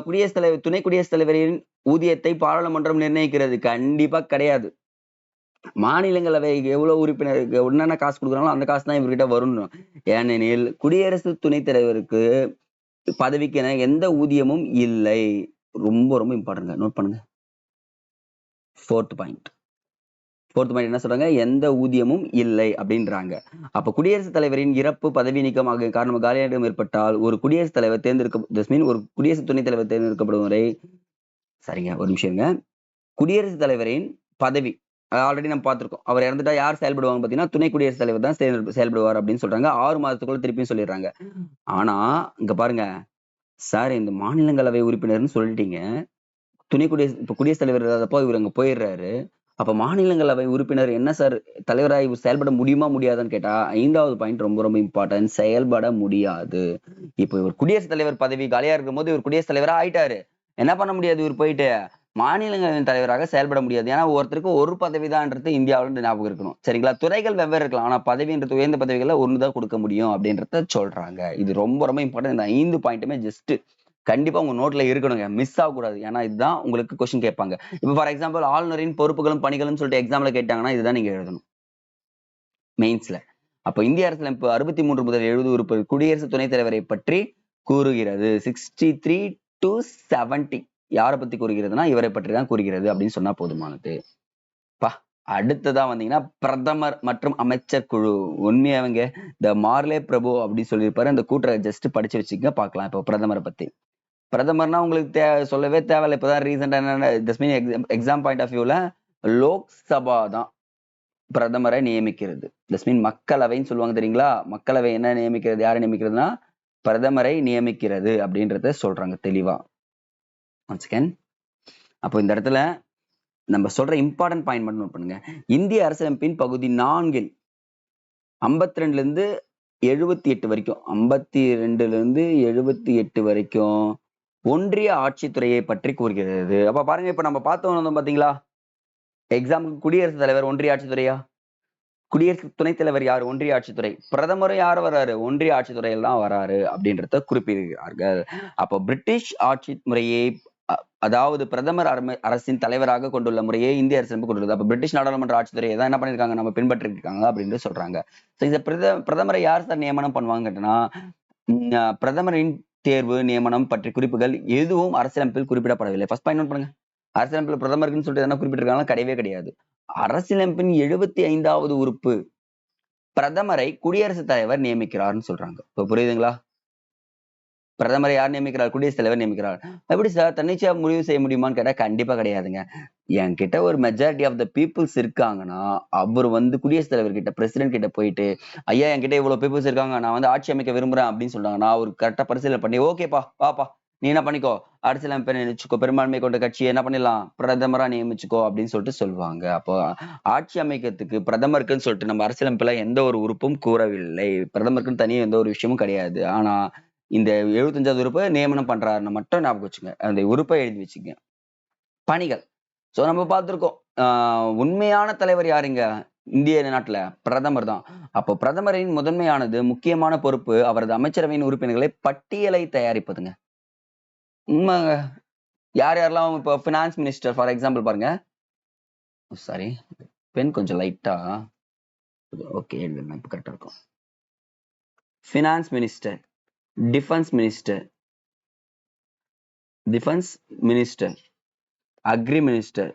குடியரசுத் தலைவர், துணை குடியரசுத் தலைவரின் ஊதியத்தை பாராளுமன்றம் நிர்ணயிக்கிறது? கண்டிப்பா கிடையாது. மாநிலங்களவை எவ்வளவு உறுப்பினருக்கு என்னென்ன காசு கொடுக்குறாங்களோ அந்த காசு தான் இவர்கிட்ட வரும். ஏனெனில் குடியரசு துணைத் தலைவருக்கு பதவிக்கென எந்த ஊதியமும் இல்லை. ரொம்ப ரொம்ப இம்பார்ட்டன்ட், நோட் பண்ணுங்க. ஃபோர்த் பாயிண்ட் என்ன சொல்றாங்க, எந்த ஊதியமும் இல்லை அப்படின்றாங்க. அப்ப குடியரசுத் தலைவரின் இறப்பு, பதவி நீக்கம் ஆகிய காரணமாக காலியிடம் ஏற்பட்டால் ஒரு குடியரசுத் தலைவர் ஒரு குடியரசு துணைத் தலைவர் தேர்ந்தெடுக்கப்படும் வரை, சரிங்க ஒரு நிமிஷம், குடியரசுத் தலைவரின் பதவி ஆல்ரெடி நம்ம பார்த்திருக்கோம். அவர் இறந்துட்டா யார் செயல்படுவாங்க பாத்தீங்கன்னா துணை குடியரசுத் தலைவர் தான் செயல்படுவார் அப்படின்னு சொல்றாங்க. 6 மாதத்துக்குள்ள திருப்பியும் சொல்லிடுறாங்க. ஆனா இங்க பாருங்க சார், இந்த மாநிலங்களவை உறுப்பினர்னு சொல்லிட்டீங்க, இப்ப குடியரசுத் தலைவர் இல்லாதப்போ இவர் அங்க போயிடுறாரு. அப்ப மாநிலங்களவை உறுப்பினர் என்ன சார் தலைவராக இவர் செயல்பட முடியுமா முடியாதான்னு கேட்டா 5வது பாயிண்ட் ரொம்ப ரொம்ப இம்பார்ட்டன்ட், செயல்பட முடியாது. இப்ப இவர் குடியரசுத் தலைவர் பதவி காலியா இருக்கும் போது இவர் குடியரசுத் தலைவரா ஆயிட்டாரு, என்ன பண்ண முடியாது, இவர் போயிட்டு மாநிலங்களின் தலைவராக செயல்பட முடியாது. ஏன்னா ஒருத்தருக்கு ஒரு பதவிதான்றது இந்தியாவில் ஞாபகம் இருக்கணும், சரிங்களா? துறைகள் வெவ்வேறு இருக்கலாம், ஆனா பதவின்றது உயர்ந்த பதவிகளை ஒண்ணுதான் கொடுக்க முடியும் அப்படின்றத சொல்றாங்க. இது ரொம்ப ரொம்ப இம்பார்ட்டன்ட். இந்த 5 பாயிண்ட்டுமே ஜஸ்ட் கண்டிப்பா உங்க நோட்ல இருக்கணுங்க, மிஸ் ஆகக்கூடாது. ஏன்னா இதுதான் உங்களுக்கு கொஸ்டின் கேட்பாங்க. இப்ப ஃபார் எக்ஸாம்பிள் ஆளுநரின் பொறுப்புகளும் பணிகளும் சொல்லிட்டு எக்ஸாம்ல கேட்டாங்கன்னா இதுதான் நீங்க எழுதணும் மெயின்ஸ்ல. அப்ப இந்திய அரசியலமைப்பு 63 முதல் 70 உறுப்பு குடியரசு துணைத் தலைவரை பற்றி கூறுகிறது. 63 to 70 யாரை பத்தி கூறுகிறதுனா இவரை பற்றி தான் கூறுகிறது அப்படின்னு சொன்னா போதுமானது. அடுத்ததா வந்தீங்கன்னா பிரதமர் மற்றும் அமைச்சர் குழு. உண்மையாவங்க இந்த மார்லே பிரபு அப்படின்னு சொல்லியிருப்பாரு, அந்த கூட்டரை ஜஸ்ட் படிச்சு வச்சுக்க பார்க்கலாம். இப்போ பிரதமரை பத்தி, பிரதமர்னா உங்களுக்கு சொல்லவே தேவையில்லை. இப்பதான் ரீசெண்டா என்ன எக்ஸாம் பாயிண்ட் ஆஃப் வியூல லோக்சபா தான் பிரதமரை நியமிக்கிறது. தஸ்மீன் மக்களவைன்னு சொல்லுவாங்க தெரியுங்களா, மக்களவை என்ன நியமிக்கிறது, யாரை நியமிக்கிறதுனா பிரதமரை நியமிக்கிறது அப்படின்றத சொல்றாங்க தெளிவா. அப்போ இந்த இடத்துல நம்ம சொல்ற இம்பார்ட்டன்ட் பாயிண்ட் மட்டும் நோட் பண்ணுங்க. இந்திய அரசியலமைப்பின் பகுதி 4 52 இருந்து 78 வரைக்கும், 52 இருந்து 78 வரைக்கும் ஒன்றிய ஆட்சித்துறையை பற்றி கூறுகிறது. அப்ப பாருங்க, இப்ப நம்ம பார்த்தோம் பாத்தீங்களா, எக்ஸாம்பிள் குடியரசுத் தலைவர் ஒன்றிய ஆட்சித்துறையா? குடியரசு துணைத் தலைவர் யார்? ஒன்றிய ஆட்சித்துறை. பிரதமரும் யார் வராரு? ஒன்றிய ஆட்சித்துறையில் தான் வராரு அப்படின்றத குறிப்பிடுகிறார்கள். அப்போ பிரிட்டிஷ் ஆட்சி முறையை அதாவது பிரதமர் அரசின் தலைவராக கொண்டுள்ள முறையை இந்திய அரசு கொண்டுள்ளது. அப்ப பிரிட்டிஷ் நாடாளுமன்ற ஆட்சித்துறையை தான் என்ன பண்ணிருக்காங்க, நம்ம பின்பற்றி இருக்காங்க அப்படின்னு சொல்றாங்க. இந்த பிரதமரை யார் சார் நியமனம் பண்ணுவாங்கன்னா, பிரதமரின் தேர்வு நியமனம் பற்றிய குறிப்புகள் எதுவும் அரசியலமைப்பில் குறிப்பிடப்படவில்லை. ஃபர்ஸ்ட் பாயிண்ட் நோட் பண்ணுங்க. அரசியலமைப்பில் பிரதமருக்குன்னு சொல்லிட்டு என்ன குறிப்பிட்டிருக்காங்க? கிடையவே கிடையாது. அரசியலமைப்பின் 75வது உறுப்பு பிரதமரை குடியரசுத் தலைவர் நியமிக்கிறார்னு சொல்றாங்க. இப்ப புரியுதுங்களா? பிரதமரை யார் நியமிக்கிறார்? குடியரசுத் தலைவர் நியமிக்கிறார். எப்படி சார் தன்னிச்சையா முடிவு செய்ய முடியுமான்னு கேட்டா கண்டிப்பா கிடையாதுங்க. என்கிட்ட ஒரு மெஜாரிட்டி ஆஃப் த பீப்புள்ஸ் இருக்காங்கன்னா, அவர் குடியரசுத் தலைவர் கிட்ட, பிரசிடென்ட் கிட்ட போயிட்டு, ஐயா என்கிட்ட இவ்வளவு பீப்புள்ஸ் இருக்காங்க, நான் ஆட்சி அமைக்க விரும்புறேன் அப்படின்னு சொல்றாங்கன்னா, அவர் கரெக்டா பரிசீலனை பண்ணி, ஓகேப்பா வாப்பா நீ என்ன பண்ணிக்கோ, அரசியலமைப்பை நியமிச்சுக்கோ, பெரும்பான்மை கொண்ட கட்சியை என்ன பண்ணிடலாம், பிரதமரா நியமிச்சுக்கோ அப்படின்னு சொல்லிட்டு சொல்லுவாங்க. அப்போ ஆட்சி அமைக்கிறதுக்கு பிரதமருக்குன்னு சொல்லிட்டு நம்ம அரசியலமைப்புல எந்த ஒரு உறுப்பும் கூறவில்லை. பிரதமருக்குன்னு தனியா எந்த ஒரு விஷயமும் கிடையாது. ஆனா இந்த 75வது உறுப்பை நியமனம் பண்றாருன்னு மட்டும் ஞாபகம் வச்சுங்க. அந்த உறுப்பை எழுதி வச்சுங்க. பணிகள். சோ நம்ம பார்த்திருக்கோம். உண்மையான தலைவர் யாருங்க? இந்திய நாட்டுல பிரதமர் தான். அப்போ பிரதமரின் முதன்மையானது முக்கியமான பொறுப்பு அவரது அமைச்சரவையின் உறுப்பினர்களை பட்டியலை தயாரிப்பதுங்க. உண்மைங்க. யார் யாரெல்லாம் இப்போ பினான்ஸ் மினிஸ்டர் ஃபார் எக்ஸாம்பிள் பாருங்க. சாரி, பென் கொஞ்சம் லைட்டா ஓகே எழுதுங்க, இப்போ கரெக்டா இருக்கும். Finance minister, defence minister, agri minister,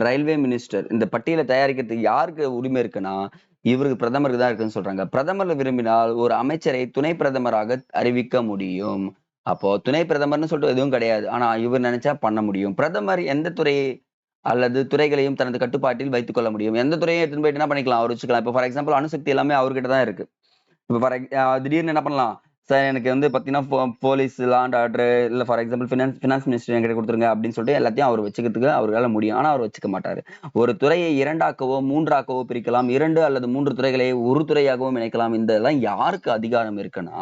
railway minister, இந்த பட்டியலை தயாரிக்கிறதுக்கு யாருக்கு உரிமை இருக்குன்னா இவருக்கு பிரதமருக்கு தான் இருக்குன்னு சொல்றாங்க. பிரதமர் விரும்பினால் ஒரு அமைச்சரை துணை பிரதமராக அறிவிக்க முடியும். அப்போ துணை பிரதமர்னு சொல்லிட்டு எதுவும் கிடையாது. ஆனா இவர் நினைச்சா பண்ண முடியும். பிரதமர் எந்த துறையை அல்லது துறைகளையும் தனது கட்டுப்பாட்டில் வைத்துக் கொள்ள முடியும். எந்த துறையும் எடுத்துன்னு போயிட்டு என்ன பண்ணிக்கலாம், அவர் வச்சுக்கலாம். இப்போ ஃபார் எக்ஸாம்பிள் அணுசக்தி எல்லாமே அவர்கிட்ட தான் இருக்கு. இப்போ திடீர்னு என்ன பண்ணலாம், சார் எனக்கு பாத்தீங்கன்னா போலீஸ், லா அண்ட் ஆர்டர், இல்ல ஃபார் எக்ஸாம்பிள் பினான்ஸ் மினிஸ்டர் என்கிட்ட கொடுத்துருங்க அப்படின்னு சொல்லிட்டு எல்லாத்தையும் அவர் வச்சுக்கிறதுக்கு அவரால் முடியும். ஆனா அவர் வச்சுக்க மாட்டாரு. ஒரு துறையை 2ஆக்கவோ 3ஆக்கவோ பிரிக்கலாம். 2 அல்லது 3 துறைகளை ஒரு துறையாகவும் இணைக்கலாம். இதெல்லாம் யாருக்கு அதிகாரம் இருக்குன்னா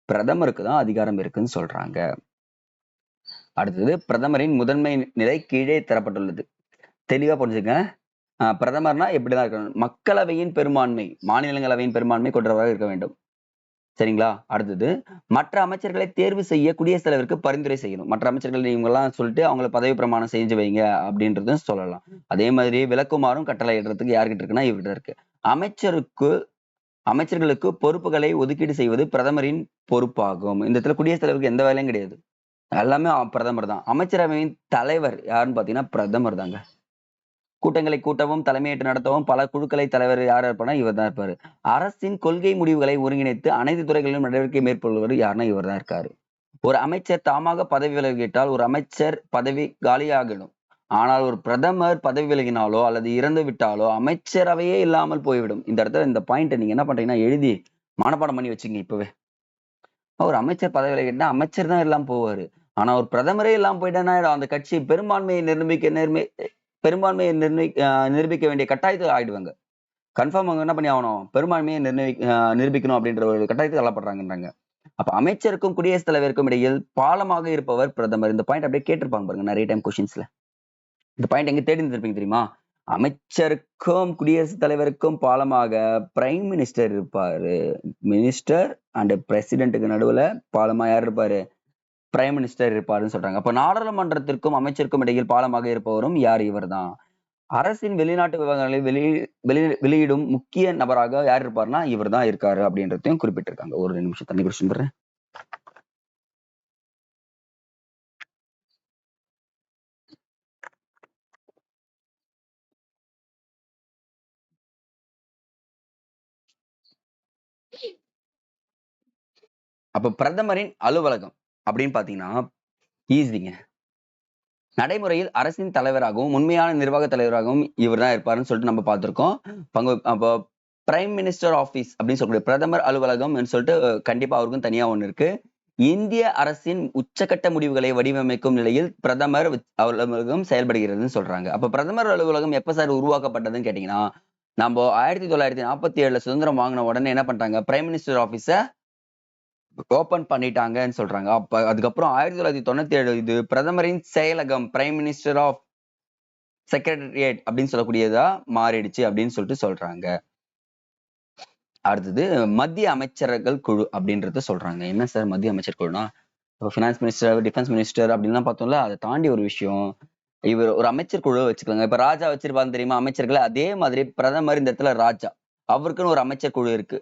பிரதமருக்கு தான் அதிகாரம் இருக்குன்னு சொல்றாங்க. அடுத்தது பிரதமரின் முதன்மை நிலை கீழே தரப்பட்டுள்ளது. தெளிவா புரிஞ்சுங்க. பிரதமர்னா எப்படிதான் இருக்கணும்? மக்களவையின் பெரும்பான்மை, மாநிலங்களவையின் பெரும்பான்மை கொண்டவராக இருக்க வேண்டும். சரிங்களா? அடுத்தது மற்ற அமைச்சர்களை தேர்வு செய்ய குடியரசுத் தலைவருக்கு பரிந்துரை செய்யணும். மற்ற அமைச்சர்கள் இவங்கெல்லாம் சொல்லிட்டு அவங்களை பதவி பிரமாணம் செஞ்சு வைங்க அப்படின்றதும் சொல்லலாம். அதே மாதிரி விளக்குமாறும் கட்டளை இடுறதுக்கு யார்கிட்ட இருக்குன்னா இவர்கிட்ட இருக்கு. அமைச்சர்களுக்கு பொறுப்புகளை ஒதுக்கீடு செய்வது பிரதமரின் பொறுப்பாகும். இந்த இடத்துல குடியரசுத் தலைவருக்கு எந்த வேலையும் கிடையாது. எல்லாமே பிரதமர் தான். அமைச்சரவையின் தலைவர் யாருன்னு பாத்தீங்கன்னா பிரதமர் தாங்க. கூட்டங்களை கூட்டவும் தலைமையேற்று நடத்தவும் பல குழுக்களை தலைவர் யார் இருப்பானா இவர் தான் இருப்பாரு. அரசின் கொள்கை முடிவுகளை ஒருங்கிணைத்து அனைத்து துறைகளிலும் நடவடிக்கை மேற்கொள்வது யாருன்னா இவர் தான் இருக்காரு. ஒரு அமைச்சர் தாமாக பதவி விலகிட்டால் ஒரு அமைச்சர் பதவி காலியாகிடும். ஆனால் ஒரு பிரதமர் பதவி விலகினாலோ அல்லது இறந்து விட்டாலோ அமைச்சரவையே இல்லாமல் போய்விடும். இந்த இடத்துல இந்த பாயிண்ட் நீங்க என்ன பண்றீங்கன்னா எழுதி மனப்பாடம் பண்ணி வச்சுங்க இப்பவே. ஒரு அமைச்சர் பதவி விலகிட்டா அமைச்சர் தான் இல்லாம போவாரு. ஆனா ஒரு பிரதமரே இல்லாம போயிட்டேன்னா அந்த கட்சி பெரும்பான்மையை நிரூபிக்க வேண்டிய கட்டாயத்தில் ஆயிடுவாங்க. கன்ஃபார்ம் அவங்க என்ன பண்ணி ஆகணும், பெரும்பான்மையை நிரூபிக்கணும் அப்படின்ற ஒரு கட்டாயத்துக்கு தள்ளப்படுறாங்கன்றாங்க. அப்ப அமைச்சருக்கும் குடியரசுத் தலைவருக்கும் இடையில் பாலமாக இருப்பவர் பிரதமர். இந்த பாயிண்ட் அப்படியே கேட்டிருப்பாங்க பாருங்க நிறைய டைம் கொஸ்டின்ஸ்ல. இந்த பாயிண்ட் எங்க தேடி இருந்திருப்பீங்க தெரியுமா? அமைச்சருக்கும் குடியரசுத் தலைவருக்கும் பாலமாக பிரைம் மினிஸ்டர் இருப்பாரு. மினிஸ்டர் அண்ட் பிரசிடென்ட்டுக்கு நடுவுல பாலமா யார் இருப்பாரு? பிரைம் மினிஸ்டர் இருப்பாருன்னு சொல்றாங்க. அப்ப நாடாளுமன்றத்திற்கும் அமைச்சருக்கும் இடையில் பாலமாக இருப்பவரும் யார்? இவர் தான். அரசின் வெளிநாட்டு விவகாரங்களை வெளியிடும் முக்கிய நபராக யார் இருப்பாருன்னா இவர் தான் இருக்காரு அப்படின்றதையும் குறிப்பிட்டிருக்காங்க. ஒரு 2 நிமிஷம் தண்ணி குடிச்சு வந்துடுறேன். அப்ப பிரதமரின் அலுவலகம் அப்படின்னு பாத்தீங்கன்னா ஈஸிங்க. நடைமுறையில் அரசின் தலைவராகவும் உண்மையான நிர்வாக தலைவராகவும் இவர் தான் இருப்பாருன்னு சொல்லிட்டு நம்ம பார்த்திருக்கோம். அப்போ பிரைம் மினிஸ்டர் ஆபீஸ் அப்படின்னு சொல்லக்கூடிய பிரதமர் அலுவலகம் சொல்லிட்டு கண்டிப்பா அவருக்கும் தனியா ஒண்ணு இருக்கு. இந்திய அரசின் உச்சகட்ட முடிவுகளை வடிவமைக்கும் நிலையில் பிரதமர் அலுவலகம் செயல்படுகிறதுன்னு சொல்றாங்க. அப்ப பிரதமர் அலுவலகம் எப்ப சார் உருவாக்கப்பட்டதுன்னு கேட்டீங்கன்னா நம்ம 1947 சுதந்திரம் வாங்கின உடனே என்ன பண்றாங்க, பிரைம் மினிஸ்டர் ஆபீஸ ஓபன் பண்ணிட்டாங்கன்னு சொல்றாங்க. அப்ப அதுக்கப்புறம் 1997 இது பிரதமரின் செயலகம், பிரைம் மினிஸ்டர் ஆஃப் செக்ரட்டரியேட் அப்படின்னு சொல்லக்கூடியதா மாறிடுச்சு அப்படின்னு சொல்லிட்டு சொல்றாங்க. அடுத்தது மத்திய அமைச்சர்கள் குழு அப்படின்றத சொல்றாங்க. என்ன சார் மத்திய அமைச்சர் குழுனா? இப்போ ஃபினான்ஸ் மினிஸ்டர், டிஃபென்ஸ் மினிஸ்டர் அப்படின்லாம் பார்த்தோம்ல, அதை தாண்டி ஒரு விஷயம். இவர் ஒரு அமைச்சர் குழுவை வச்சுக்கலாங்க. இப்ப ராஜா வச்சிருப்பாங்க தெரியுமா அமைச்சர்கள், அதே மாதிரி பிரதமர் இந்த இடத்துல ராஜா. அவருக்குன்னு ஒரு அமைச்சர் குழு இருக்கு.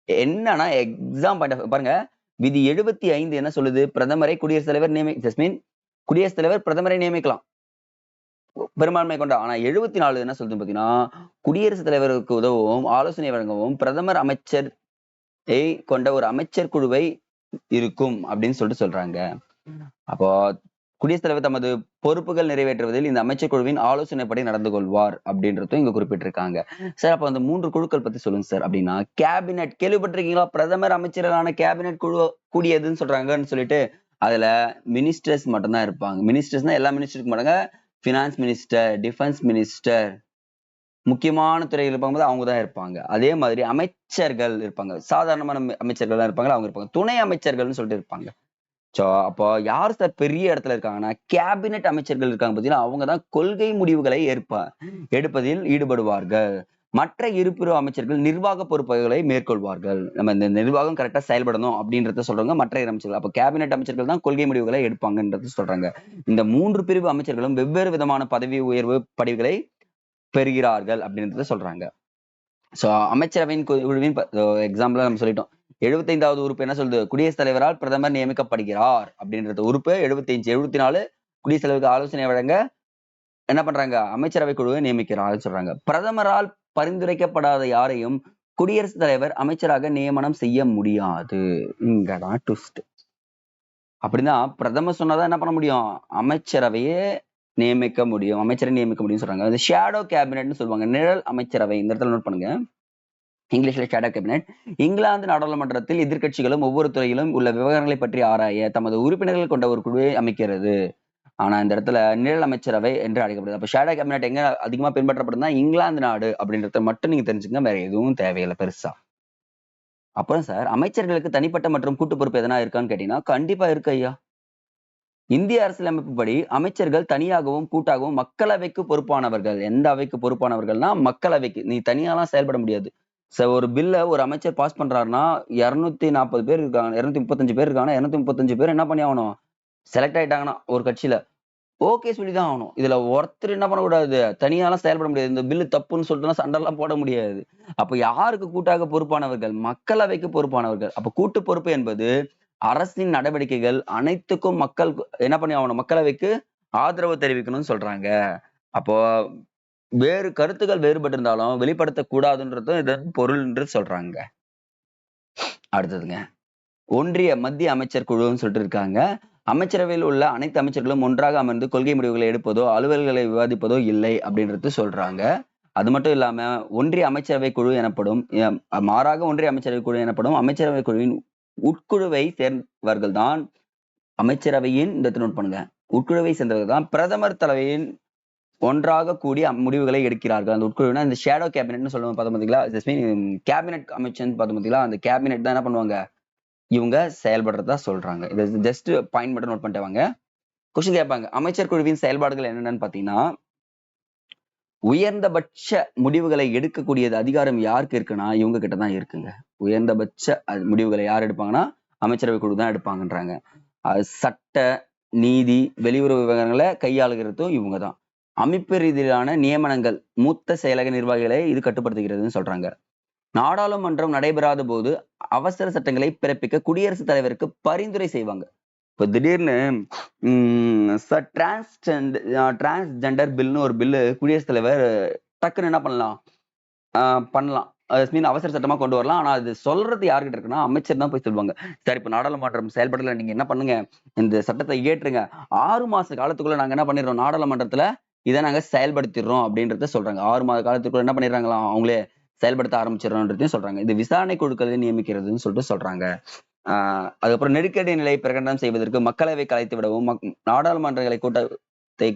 என்னன்னா எக்ஸாம் பாயிண்ட் பாருங்க, விதி 75 என்ன சொல்லுது? பிரதமரை குடியரசுத் தலைவர் குடியரசுத் தலைவர் பிரதமரை நியமிக்கலாம் பெரும்பான்மை கொண்ட. ஆனா 74 என்ன சொல்லுது பாத்தீங்கன்னா, குடியரசுத் தலைவருக்கு உதவவும் ஆலோசனை வழங்கவும் பிரதமர் அமைச்சரை கொண்ட ஒரு அமைச்சர் குழுவை இருக்கும் அப்படின்னு சொல்லிட்டு சொல்றாங்க. அப்போ குடியரசுத் தலைவர் தமது பொறுப்புகள் நிறைவேற்றுவதில் இந்த அமைச்சர் குழுவின் ஆலோசனைப்படி நடந்து கொள்வார் அப்படின்றதும் இங்க குறிப்பிட்டிருக்காங்க. சார் அப்ப அந்த 3 குழுக்கள் பத்தி சொல்லுங்க சார் அப்படின்னா, கேபினெட் கேள்விப்பட்டிருக்கீங்களா? பிரதமர் அமைச்சர்களான கேபினெட் குழு கூடியதுன்னு சொல்றாங்கன்னு சொல்லிட்டு, அதுல மினிஸ்டர்ஸ் மட்டும்தான் இருப்பாங்க. மினிஸ்டர்ஸ்னா எல்லா மினிஸ்டருக்கு மாட்டாங்க. பினான்ஸ் மினிஸ்டர், டிஃபென்ஸ் மினிஸ்டர், முக்கியமான துறைகள் இருப்பாங்க அவங்க தான் இருப்பாங்க. அதே மாதிரி அமைச்சர்கள் இருப்பாங்க. சாதாரணமான அமைச்சர்கள் தான் இருப்பாங்க, அவங்க இருப்பாங்க. துணை அமைச்சர்கள்னு சொல்லிட்டு இருப்பாங்க. சோ அப்போ யார் சார் பெரிய இடத்துல இருக்காங்கன்னா, கேபினெட் அமைச்சர்கள் இருக்காங்க பாத்தீங்கன்னா, அவங்கதான் கொள்கை முடிவுகளை எடுப்பதில் ஈடுபடுவார்கள். மற்ற இருப்பிரு அமைச்சர்கள் நிர்வாக பொறுப்புகளை மேற்கொள்வார்கள். நம்ம இந்த நிர்வாகம் கரெக்டா செயல்படணும் அப்படின்றத சொல்றாங்க மற்ற அமைச்சர்கள். அப்ப கேபினெட் அமைச்சர்கள் தான் கொள்கை முடிவுகளை எடுப்பாங்கன்றது சொல்றாங்க. இந்த 3 பிரிவு அமைச்சர்களும் வெவ்வேறு விதமான பதவி உயர்வு பதவிகளை பெறுகிறார்கள் அப்படின்றத சொல்றாங்க. சோ அமைச்சரவையின் குழுவின் எக்ஸாம்பிளா நம்ம சொல்லிட்டோம். 75வது உறுப்பு என்ன சொல்லுது? குடியரசுத் தலைவரால் பிரதமர் நியமிக்கப்படுகிறார் அப்படின்றது உறுப்பு. 75, 74 குடியரசுத் தலைவருக்கு ஆலோசனை வழங்க என்ன பண்றாங்க? அமைச்சரவை குழுவை நியமிக்கிறார் சொல்றாங்க. பிரதமரால் பரிந்துரைக்கப்படாத யாரையும் குடியரசுத் தலைவர் அமைச்சராக நியமனம் செய்ய முடியாது. இங்கதான் ட்விஸ்ட். அப்படின்னா பிரதமர் சொன்னாதான் என்ன பண்ண முடியும்? அமைச்சரவையே நியமிக்க முடியும், அமைச்சரை நியமிக்க முடியும்னு சொல்றாங்க. இந்த ஷேடோ கேபினெட்னு சொல்லுவாங்க, நிழல் அமைச்சரவை. இந்த இடத்துல நோட் பண்ணுங்க, இங்கிலீஷ்ல ஷேடோ கேபினெட். இங்கிலாந்து நாடாளுமன்றத்தில் எதிர்க்கட்சிகளும் ஒவ்வொரு துறையிலும் உள்ள விவகாரங்களை பற்றி ஆராய தமது உறுப்பினர்கள் கொண்ட ஒரு குழுவை அமைக்கிறது. ஆனா இந்த இடத்துல நிழல் அமைச்சரவை என்று அழைக்கப்படுது. அப்ப ஷேடோ கேபினெட் எங்க அதிகமா பின்பற்றப்படுதுன்னா இங்கிலாந்து நாடு அப்படின்றத மட்டும் நீங்க தெரிஞ்சுங்க, வேற எதுவும் தேவையில்லை பெருசா. அப்புறம் சார் அமைச்சர்களுக்கு தனிப்பட்ட மற்றும் கூட்டு பொறுப்பு எதனா இருக்கான்னு கேட்டீங்கன்னா, கண்டிப்பா இருக்கு ஐயா. இந்திய அரசியலமைப்புப்படி அமைச்சர்கள் தனியாகவும் கூட்டாகவும் மக்களவைக்கு பொறுப்பானவர்கள். எந்த அவைக்கு பொறுப்பானவர்கள்னா மக்களவைக்கு. நீ தனியாலாம் செயல்பட முடியாது. ஒரு பில்ல ஒரு அமைச்சர் பாஸ் பண்றாருன்னா 240 பேர் இருக்காங்க, 235 பேர் இருக்காங்கன்னா 235 பேர் என்ன பண்ணி ஆகணும்? செலக்ட் ஆயிட்டாங்கன்னா ஒரு கட்சியில ஓகே சொல்லிதான் ஆகணும். இதுல ஒருத்தர் என்ன பண்ணக்கூடாது? தனியாலாம் செயல்பட முடியாது. இந்த பில்லு தப்புன்னு சொல்லிட்டுலாம் சண்டெல்லாம் போட முடியாது. அப்ப யாருக்கு கூட்டாக பொறுப்பானவர்கள்? மக்களவைக்கு பொறுப்பானவர்கள். அப்ப கூட்டு பொறுப்பு என்பது அரசின் நடவடிக்கைகள் அனைத்துக்கும் மக்கள் என்ன பண்ணி ஆகணும்? மக்களவைக்கு ஆதரவு தெரிவிக்கணும்னு சொல்றாங்க. அப்போ வேறு கருத்துக்கள் வேறுபட்டு இருந்தாலும் வெளிப்படுத்தக்கூடாதுன்றதும் இதன் பொருள் என்று சொல்றாங்க. அடுத்ததுங்க, மத்திய அமைச்சர் குழுன்னு சொல்லிட்டு இருக்காங்க. அமைச்சரவையில் உள்ள அனைத்து அமைச்சர்களும் ஒன்றாக அமர்ந்து கொள்கை முடிவுகளை எடுப்பதோ அலுவல்களை விவாதிப்பதோ இல்லை அப்படின்றது சொல்றாங்க. அது மட்டும் இல்லாம ஒன்றிய அமைச்சரவை குழு எனப்படும், மாறாக ஒன்றிய அமைச்சரவை குழு எனப்படும் அமைச்சரவை குழுவின் உட்குழுவை சேர்ந்தவர்கள் தான் அமைச்சரவையின் இந்த நோட் பண்ணுங்க, உட்குழுவை சேர்ந்தவர்கள் தான் பிரதமர் தலைமையின் ஒன்றாக கூடிய முடிவுகளை எடுக்கிறார்கள். அந்த உட்குழுவினா இந்த ஷேடோ கேபினெட்னு சொல்லுவாங்க பார்த்தோம் பார்த்தீங்களா, கேபினெட் அமைச்சர் பார்த்தோம் பார்த்தீங்களா, அந்த கேபினெட் தான் என்ன பண்ணுவாங்க? இவங்க செயல்படுறதா சொல்றாங்க. இது ஜஸ்ட் பாயிண்ட் மட்டும் நோட் பண்ணிட்டு வாங்க. கொஸ்டின் கேட்பாங்க, அமைச்சர் குழுவின் செயல்பாடுகள் என்னென்னு பாத்தீங்கன்னா, உயர்ந்தபட்ச முடிவுகளை எடுக்கக்கூடியது அதிகாரம் யாருக்கு இருக்குன்னா இவங்க கிட்டதான் இருக்குங்க. உயர்ந்தபட்ச முடிவுகளை யார் எடுப்பாங்கன்னா அமைச்சரவை குழு தான் எடுப்பாங்கன்றாங்க. சட்ட, நீதி, வெளியுறவு விவகாரங்களை கையாளுகிறதும் இவங்கதான். அமைப்பு ரீதியிலான நியமனங்கள் மூத்த செயலக நிர்வாகிகளை இது கட்டுப்படுத்துகிறதுன்னு சொல்றாங்க. நாடாளுமன்றம் நடைபெறாத போது அவசர சட்டங்களை பிறப்பிக்க குடியரசுத் தலைவருக்கு பரிந்துரை செய்வாங்க. இப்ப திடீர்னு டிரான்ஸ்ஜெண்டர் பில்னு ஒரு பில்லு குடியரசுத் தலைவர் டக்குன்னு என்ன பண்ணலாம் அவசர சட்டமா கொண்டு வரலாம். ஆனா அது சொல்றது யாருக்கிட்ட இருக்குன்னா அமைச்சர் தான் போய் சொல்லுவாங்க. சரி, இப்ப நாடாளுமன்றம் செயல்படல, நீங்க என்ன பண்ணுங்க, இந்த சட்டத்தை இயற்றுங்க. 6 மாச காலத்துக்குள்ள நாங்க என்ன பண்ணிடுறோம், நாடாளுமன்றத்துல இதை நாங்க செயல்படுத்திடுறோம் அப்படின்றத சொல்றாங்க. 6 மாத காலத்துக்குள்ள என்ன பண்ணிடுறாங்களாம், அவங்களே செயல்படுத்த ஆரம்பிச்சிடறோன்றதையும் சொல்றாங்க. இது விசாரணை குழுக்களை நியமிக்கிறதுன்னு சொல்லிட்டு சொல்றாங்க. அதுக்கப்புறம் நெருக்கடி நிலை பிரகடனம் செய்வதற்கு மக்களவை கலைத்து விடவும் நாடாளுமன்றங்களை கூட்டத்தை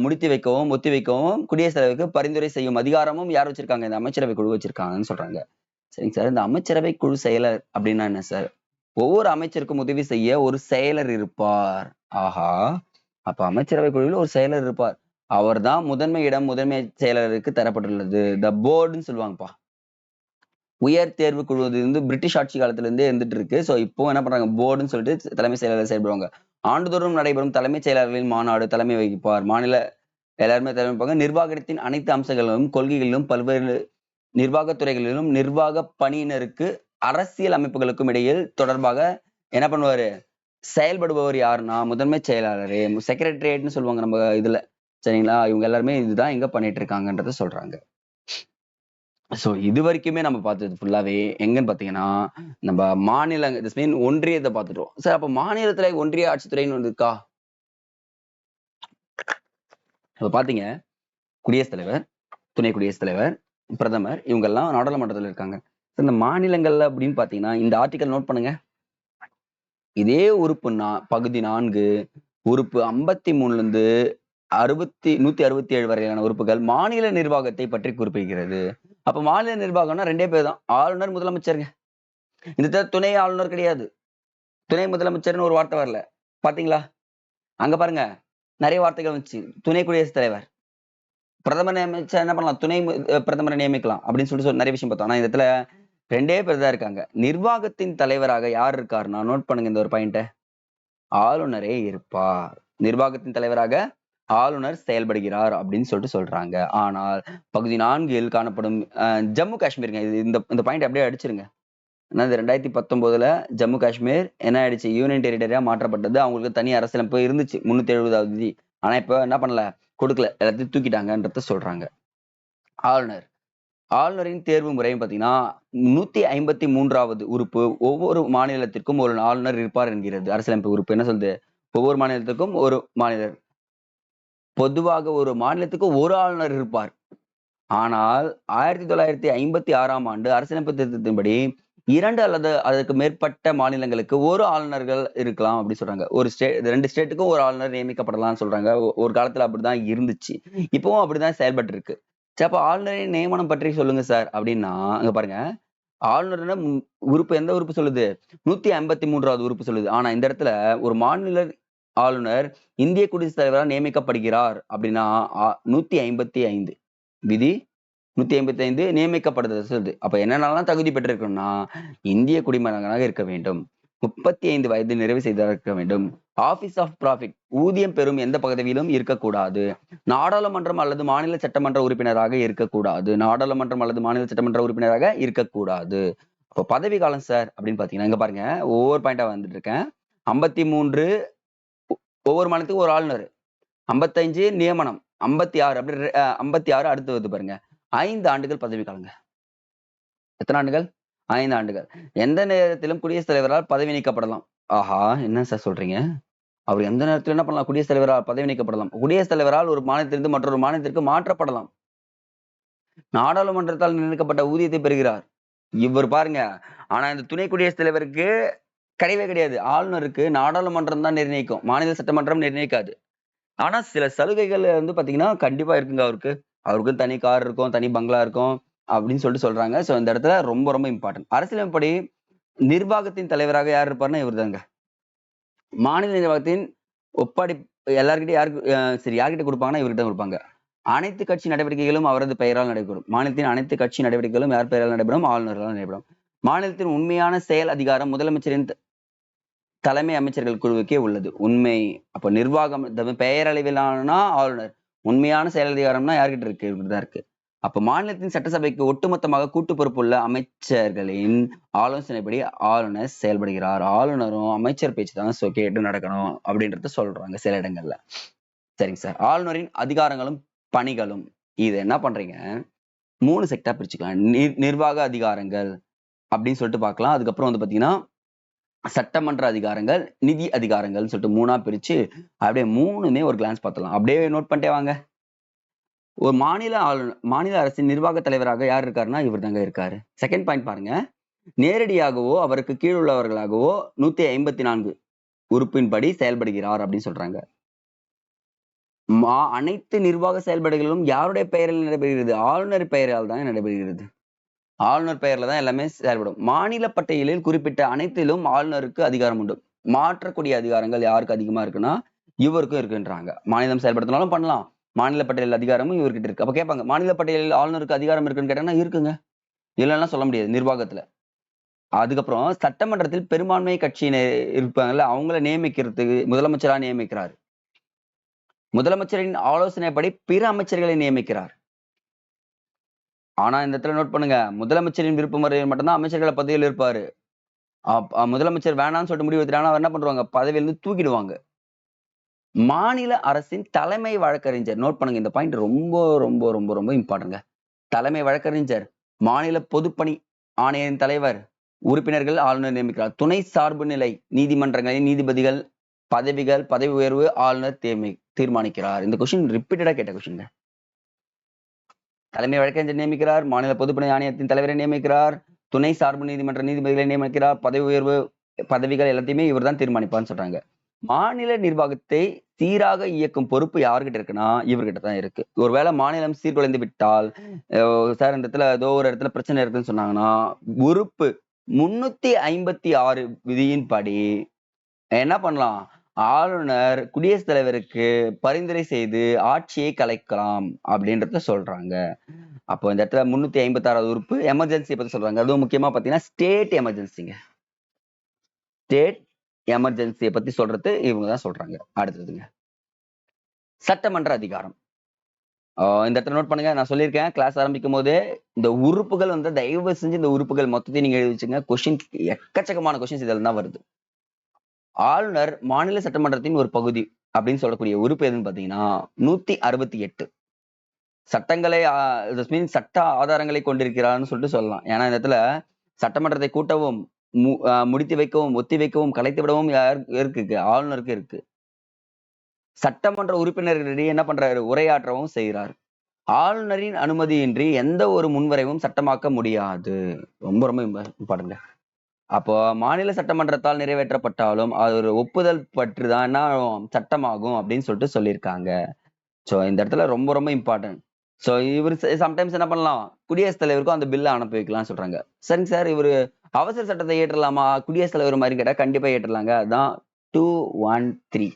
முடித்து வைக்கவும் ஒத்தி வைக்கவும் குடியரசுத் தலைவருக்கு பரிந்துரை செய்யும் அதிகாரமும் யார் வச்சிருக்காங்க? இந்த அமைச்சரவை குழு வச்சிருக்காங்கன்னு சொல்றாங்க. சரிங்க சார், இந்த அமைச்சரவை குழு செயலர் அப்படின்னா என்ன சார்? ஒவ்வொரு அமைச்சருக்கும் உதவி செய்ய ஒரு செயலர் இருப்பார். ஆஹா, அப்ப அமைச்சரவை குழுவில் ஒரு செயலர் இருப்பார். அவர் தான் முதன்மை செயலருக்கு தரப்பட்டுள்ளது. த போர்டுன்னு சொல்லுவாங்கப்பா. உயர் தேர்வு குழு வந்து பிரிட்டிஷ் ஆட்சி காலத்துல இருந்தே இருந்துட்டு இருக்கு. ஸோ இப்போ என்ன பண்றாங்க, போர்டுன்னு சொல்லிட்டு தலைமை செயலாளர் செயல்படுவாங்க. ஆண்டுதோறும் நடைபெறும் தலைமைச் செயலாளர்களின் மாநாடு தலைமை வகிப்பார். மாநில எல்லாருமே தலைமை வகிப்பாங்க. நிர்வாகத்தின் அனைத்து அம்சங்களிலும் கொள்கைகளிலும் பல்வேறு நிர்வாகத் துறைகளிலும் நிர்வாக பணியினருக்கு அரசியல் அமைப்புகளுக்கும் இடையில் தொடர்பாக என்ன பண்ணுவாரு, செயல்படுபவர் யாருன்னா முதன்மை செயலாளரே, செக்ரட்டரியேட்னு சொல்லுவாங்க நம்ம இதுல. சரிங்களா? இவங்க எல்லாருமே இதுதான் இங்க பண்ணிட்டு இருக்காங்கன்றத சொல்றாங்க. சோ இது வரைக்குமே நம்ம பார்த்தது ஃபுல்லாவே எங்கன்னு பாத்தீங்கன்னா, நம்ம திஸ் மீன் ஒன்றியத்தை பார்த்துட்டோம். சார் அப்ப மாநிலத்துல ஒன்றிய ஆட்சித்துறைன்னு ஒண்ணு இருக்கா? இப்ப பாத்தீங்க, குடியரசுத் தலைவர், துணை குடியரசுத் தலைவர், பிரதமர் இவங்க எல்லாம் நாடாளுமன்றத்துல இருக்காங்க. இந்த மாநிலங்கள்ல அப்படின்னு பாத்தீங்கன்னா, இந்த ஆர்டிக்கல் நோட் பண்ணுங்க. இதே உறுப்பு பகுதி 4 உறுப்பு 53ல இருந்து 167 வரையிலான உறுப்புகள் மாநில நிர்வாகத்தை பற்றி குறிப்பிடுகிறது. அப்ப மாநில நிர்வாகம்னா 2 பேர் தான். ஆளுநர், முதலமைச்சருங்க. இந்த துணை ஆளுநர் கிடையாது. துணை முதலமைச்சர்னு ஒரு வார்த்தை வரல. பாத்தீங்களா? அங்க பாருங்க, நிறைய வார்த்தைகள் வந்துச்சு. துணை குடியரசுத் தலைவர், பிரதமர் நியமிச்சா என்ன பண்ணலாம், பிரதமரை நியமிக்கலாம் அப்படின்னு சொல்லிட்டு நிறைய விஷயம் பார்த்தோம். ஆனா இந்த இடத்துல 2 பேர் தான் இருக்காங்க. நிர்வாகத்தின் தலைவராக யார் இருக்காருன்னா, நோட் பண்ணுங்க இந்த ஒரு பாயிண்ட, ஆளுநரே இருப்பார். நிர்வாகத்தின் தலைவராக ஆளுநர் செயல்படுகிறார் அப்படின்னு சொல்லிட்டு சொல்றாங்க. ஆனால் பகுதி 4 காணப்படும் ஜம்மு காஷ்மீருங்க, இந்த பாயிண்ட் அப்படியே அடிச்சிருங்க. 2019 ஜம்மு காஷ்மீர் என்ன ஆயிடுச்சு, யூனியன் டெரிட்டரியா மாற்றப்பட்டது. அவங்களுக்கு தனி அரசியலமைப்பு இருந்துச்சு 370வது விதி. ஆனா இப்ப என்ன பண்ணல, கொடுக்கல, எல்லாத்தையும் தூக்கிட்டாங்கன்றத சொல்றாங்க. ஆளுநர், ஆளுநரின் தேர்வு முறையும் பாத்தீங்கன்னா 153வது உறுப்பு ஒவ்வொரு மாநிலத்திற்கும் ஒரு ஆளுநர் இருப்பார் என்கிறது. அரசியலமைப்பு உறுப்பு என்ன சொல்லுது, ஒவ்வொரு மாநிலத்திற்கும் ஒரு மாநிலர், பொதுவாக ஒரு மாநிலத்துக்கு ஒரு ஆளுநர் இருப்பார். ஆனால் 1956ஆம் ஆண்டு அரசியலமைப்பு திருத்தத்தின்படி 2 அல்லது அதற்கு மேற்பட்ட மாநிலங்களுக்கு ஒரு ஆளுநர்கள் இருக்கலாம் அப்படி சொல்றாங்க. 2 ஸ்டேட்டுக்கும் ஒரு ஆளுநர் நியமிக்கப்படலாம்னு சொல்றாங்க. ஒரு காலத்துல அப்படிதான் இருந்துச்சு. இப்பவும் அப்படிதான் செயல்பட்டு இருக்கு. சரி, அப்ப ஆளுநரின் நியமனம் பற்றி சொல்லுங்க சார் அப்படின்னா, அங்க பாருங்க, ஆளுநர்னா உறுப்பு எந்த உறுப்பு சொல்லுது, 153வது உறுப்பு சொல்லுது. ஆனா இந்த இடத்துல ஒரு மாநில ஆளுநர் இந்திய குடியரசுத் தலைவரால் நியமிக்கப்படுகிறார் அப்படின்னா 155 விதி 155 நியமிக்கப்படுதல் சொல்லுது. அப்ப என்னென்னலாம் தகுதி பெற்றிருக்கணும்னா, இந்திய குடிமகனாக இருக்க வேண்டும், 35 வயது நிறைவு செய்ததாக இருக்க வேண்டும், ஆபீஸ் ஆஃப் ப்ராஃபிட் ஊதியம் பெறும் எந்த பதவியிலும் இருக்கக்கூடாது, நாடாளுமன்றம் அல்லது மாநில சட்டமன்ற உறுப்பினராக இருக்கக்கூடாது, நாடாளுமன்றம் அல்லது மாநில சட்டமன்ற உறுப்பினராக இருக்கக்கூடாது. அப்போ பதவி காலம் சார் அப்படின்னு பாத்தீங்கன்னா, இங்க பாருங்க ஒவ்வொரு பாயிண்டா வந்துட்டு இருக்கேன். 53 ஒவ்வொரு மாநிலத்துக்கும் ஒரு ஆளுநர், 55 நியமனம், 56 அப்படி 56 அடுத்து வருது பாருங்க, 5 ஆண்டுகள் பதவி காலங்க. எத்தனை ஆண்டுகள்? 5 ஆண்டுகள். எந்த நேரத்திலும் குடியரசுத் தலைவரால் பதவி நீக்கப்படலாம். ஆஹா, என்ன சார் சொல்றீங்க? அவர் எந்த நேரத்திலும் என்ன பண்ணலாம், குடியரசுத் தலைவரால் பதவி நீக்கப்படலாம். குடியரசுத் தலைவரால் ஒரு மாநிலத்திலிருந்து மற்றொரு மாநிலத்திற்கு மாற்றப்படலாம். நாடாளுமன்றத்தால் நிர்ணயிக்கப்பட்ட ஊதியத்தை பெறுகிறார். இவர் பாருங்க. ஆனா இந்த துணை குடியரசுத் தலைவருக்கு கிடையவே கிடையாது. ஆளுநருக்கு நாடாளுமன்றம் தான் நிர்ணயிக்கும், மாநில சட்டமன்றம் நிர்ணயிக்காது. ஆனா சில சலுகைகள் வந்து பாத்தீங்கன்னா கண்டிப்பா இருக்குங்க அவருக்கு. அவருக்கு தனி கார் இருக்கும், தனி பங்களா இருக்கும் அப்படின்னு சொல்லிட்டு சொல்றாங்க. சோ இந்த இடத்துல ரொம்ப ரொம்ப இம்பார்ட்டன்ட். அரசியலமைப்படி நிர்வாகத்தின் தலைவராக யார் இருப்பாருன்னா இவர்தாங்க. மாநில நிர்வாகத்தின் ஒப்படை எல்லார்கிட்டயும் யார்கிட்ட கொடுப்பாங்கன்னா இவர்கிட்ட கொடுப்பாங்க. அனைத்து கட்சி நடவடிக்கைகளும் அவரது பெயரால் நடைபெறும். மாநிலத்தின் அனைத்து கட்சி நடவடிக்கைகளும் யார் பெயரால் நடைபெறும், ஆளுநரால் நடைபெறும். மாநிலத்தின் உண்மையான செயல் அதிகாரம் முதலமைச்சரின் தலைமை அமைச்சர்கள் குழுவுக்கே உள்ளது. உண்மை அப்ப நிர்வாகம் பெயரளவிலான ஆளுநர், உண்மையான செயல் அதிகாரம்னா யார்கிட்ட இருக்கு, இப்படிதான் இருக்கு. அப்ப மாநிலத்தின் சட்டசபைக்கு ஒட்டுமொத்தமாக கூட்டு பொறுப்புள்ள அமைச்சர்களின் ஆலோசனைப்படி ஆளுநர் செயல்படுகிறார். ஆளுநரும் அமைச்சர் பேச்சு தான் கேட்டு நடக்கணும் அப்படின்றத சொல்றாங்க சில இடங்கள்ல. சரிங்க சார். ஆளுநரின் அதிகாரங்களும் பணிகளும் இது என்ன பண்றீங்க, 3 செக்டா பிரிச்சுக்கலாம். நிர்வாக அதிகாரங்கள் அப்படின்னு சொல்லிட்டு பார்க்கலாம். அதுக்கப்புறம் வந்து பாத்தீங்கன்னா சட்டமன்ற அதிகாரங்கள், நிதி அதிகாரங்கள் சொல்லிட்டு 3ஆ பிரிச்சு அப்படியே 3மே ஒரு கிளான்ஸ் பார்த்துடலாம். அப்படியே நோட் பண்ணிட்டே வாங்க. ஒரு மாநில அரசின் நிர்வாக தலைவராக யார் இருக்காருன்னா இவர் தாங்க இருக்காரு. செகண்ட் பாயிண்ட் பாருங்க, நேரடியாகவோ அவருக்கு கீழ் உள்ளவர்களாகவோ 154 உறுப்பின்படி செயல்படுகிறார் அப்படின்னு சொல்றாங்க. அனைத்து நிர்வாக செயல்பாடுகளும் யாருடைய பெயரில் நடைபெறுகிறது, ஆளுநர் பெயரால் தான் நடைபெறுகிறது. ஆளுநர் பெயர்ல தான் எல்லாமே செயல்படும். மாநில பட்டியலில் குறிப்பிட்ட அனைத்திலும் ஆளுநருக்கு அதிகாரம் உண்டு. மாற்றக்கூடிய அதிகாரங்கள் யாருக்கு அதிகமா இருக்குன்னா இவருக்கும் இருக்குன்றாங்க. மாநிலம் செயல்படுத்தினாலும் பண்ணலாம், மாநில பட்டியல் அதிகாரமும் இவர்கிட்ட இருக்கு. அப்ப கேட்பாங்க, மாநில பட்டியலில் ஆளுநருக்கு அதிகாரம் இருக்குன்னு கேட்டாங்கன்னா இருக்குங்க. இல்லைன்னா சொல்ல முடியாது நிர்வாகத்துல. அதுக்கப்புறம் சட்டமன்றத்தில் பெரும்பான்மை கட்சியினர் இருப்பாங்கல்ல, அவங்கள நியமிக்கிறதுக்கு முதலமைச்சரா நியமிக்கிறார். முதலமைச்சரின் ஆலோசனைப்படி பிற அமைச்சர்களை நியமிக்கிறார். ஆனா இந்த இடத்துல நோட் பண்ணுங்க. முதலமைச்சரின் விருப்பம் வரையில் மட்டும்தான் அமைச்சர்கள் பதவியில் இருப்பாரு. முதலமைச்சர் வேணாம்னு சொல்லிட்டு முடிவு எடுத்துட்டாங்கன்னா, அவர் என்ன பண்ணுவாங்க? பதவியிலிருந்து தூக்கிடுவாங்க. மாநில அரசின் தலைமை வழக்கறிஞர். நோட் பண்ணுங்க. இந்த பாயிண்ட் ரொம்ப, ரொம்ப, ரொம்ப, ரொம்ப இம்பார்ட்டன்ட்ங்க. தலைமை வழக்கறிஞர், மாநில பொதுப்பணி ஆணையரின் தலைவர், உறுப்பினர்கள் ஆளுநர் நியமிக்கிறார். துணை சார்பு நிலை நீதிமன்றங்களின் நீதிபதிகள் பதவிகள், பதவி உயர்வு ஆளுநர் தீர்மானிக்கிறார். இந்த கொஸ்டின் ரிப்பீட்டடா கேட்ட கொஸ்டின்ங்க. தலைமை வழக்கறிஞர் நியமிக்கிறார், மாநில பொதுப்பணி ஆணையத்தின் தலைவரை நியமிக்கிறார், துணை சார்பு நீதிமன்ற நீதிபதிகளை நியமிக்கிறார், பதவி உயர்வு பதவிகள் எல்லாத்தையுமே இவர் தான் தீர்மானிப்பார்னு சொல்றாங்க. மாநில நிர்வாகத்தை சீராக இயக்கும் பொறுப்பு யார்கிட்ட இருக்குன்னா இவர்கிட்ட தான் இருக்கு. ஒருவேளை மாநிலம் சீர்குலைந்து விட்டால், சார் இந்த இடத்துல ஏதோ ஒரு இடத்துல பிரச்சனை இருக்குன்னு சொன்னாங்கன்னா, உறுப்பு 356 விதியின்படி என்ன பண்ணலாம்? ஆளுநர் குடியரசுத் தலைவருக்கு பரிந்துரை செய்து ஆட்சியை கலைக்கலாம் அப்படின்றத சொல்றாங்க. அப்போ இந்த இடத்துல 356வது உறுப்பு எமர்ஜென்சி பத்தி சொல்றாங்க. அதுவும் முக்கியமா பாத்தீங்கன்னா ஸ்டேட் எமர்ஜென்சிங்க. ஸ்டேட் எமர்ஜென்சியை பத்தி சொல்றது இவங்க தான் சொல்றாங்க. அடுத்ததுங்க சட்டமன்ற அதிகாரம். இந்த இடத்துல நோட் பண்ணுங்க. நான் சொல்லியிருக்கேன் கிளாஸ் ஆரம்பிக்கும் போதே இந்த உறுப்புகள் வந்து தயவு செஞ்சு இந்த உறுப்புகள் மொத்தத்தையும் நீங்க எழுதி வச்சுங்க. கொஸ்டின் எக்கச்சக்கமான கொஸ்டின்ஸ் இதுல தான் வருது. ஆளுநர் மாநில சட்டமன்றத்தின் ஒரு பகுதி அப்படின்னு சொல்லக்கூடிய உறுப்பு எதுன்னு பாத்தீங்கன்னா 168 சட்டங்களை சட்ட ஆதாரங்களை கொண்டிருக்கிறார்னு சொல்லிட்டு சொல்லலாம். ஏன்னா இந்த இடத்துல சட்டமன்றத்தை கூட்டவும் முடித்து வைக்கவும் ஒத்தி வைக்கவும் கலைத்து விடவும் இருக்கு ஆளுநருக்கு இருக்கு. சட்டமன்ற உறுப்பினர்களிடையே என்ன பண்றாரு? உரையாற்றவும் செய்கிறார். ஆளுநரின் அனுமதியின்றி எந்த ஒரு முன்வரைவும் சட்டமாக்க முடியாது. ரொம்ப ரொம்ப இம்பார்ட்டன்ட். அப்போ மாநில சட்டமன்றத்தால் நிறைவேற்றப்பட்டாலும் அது ஒரு ஒப்புதல் பற்றுதான் என்ன சட்டமாகும் அப்படின்னு சொல்லிட்டு சொல்லியிருக்காங்க. சோ இந்த இடத்துல ரொம்ப ரொம்ப இம்பார்ட்டன்ட். சோ இவர் சம்டைம்ஸ் என்ன பண்ணலாம்? குடியரசுத் தலைவருக்கும் அந்த பில்ல அனுப்பி வைக்கலாம்னு சொல்றாங்க. சரிங்க சார், இவரு அவசர சட்டத்தை ஏற்றலாமா? குடியரசுத் தலைவர் மாதிரி கேட்டா கண்டிப்பா ஏற்றலாங்க. அதான் 213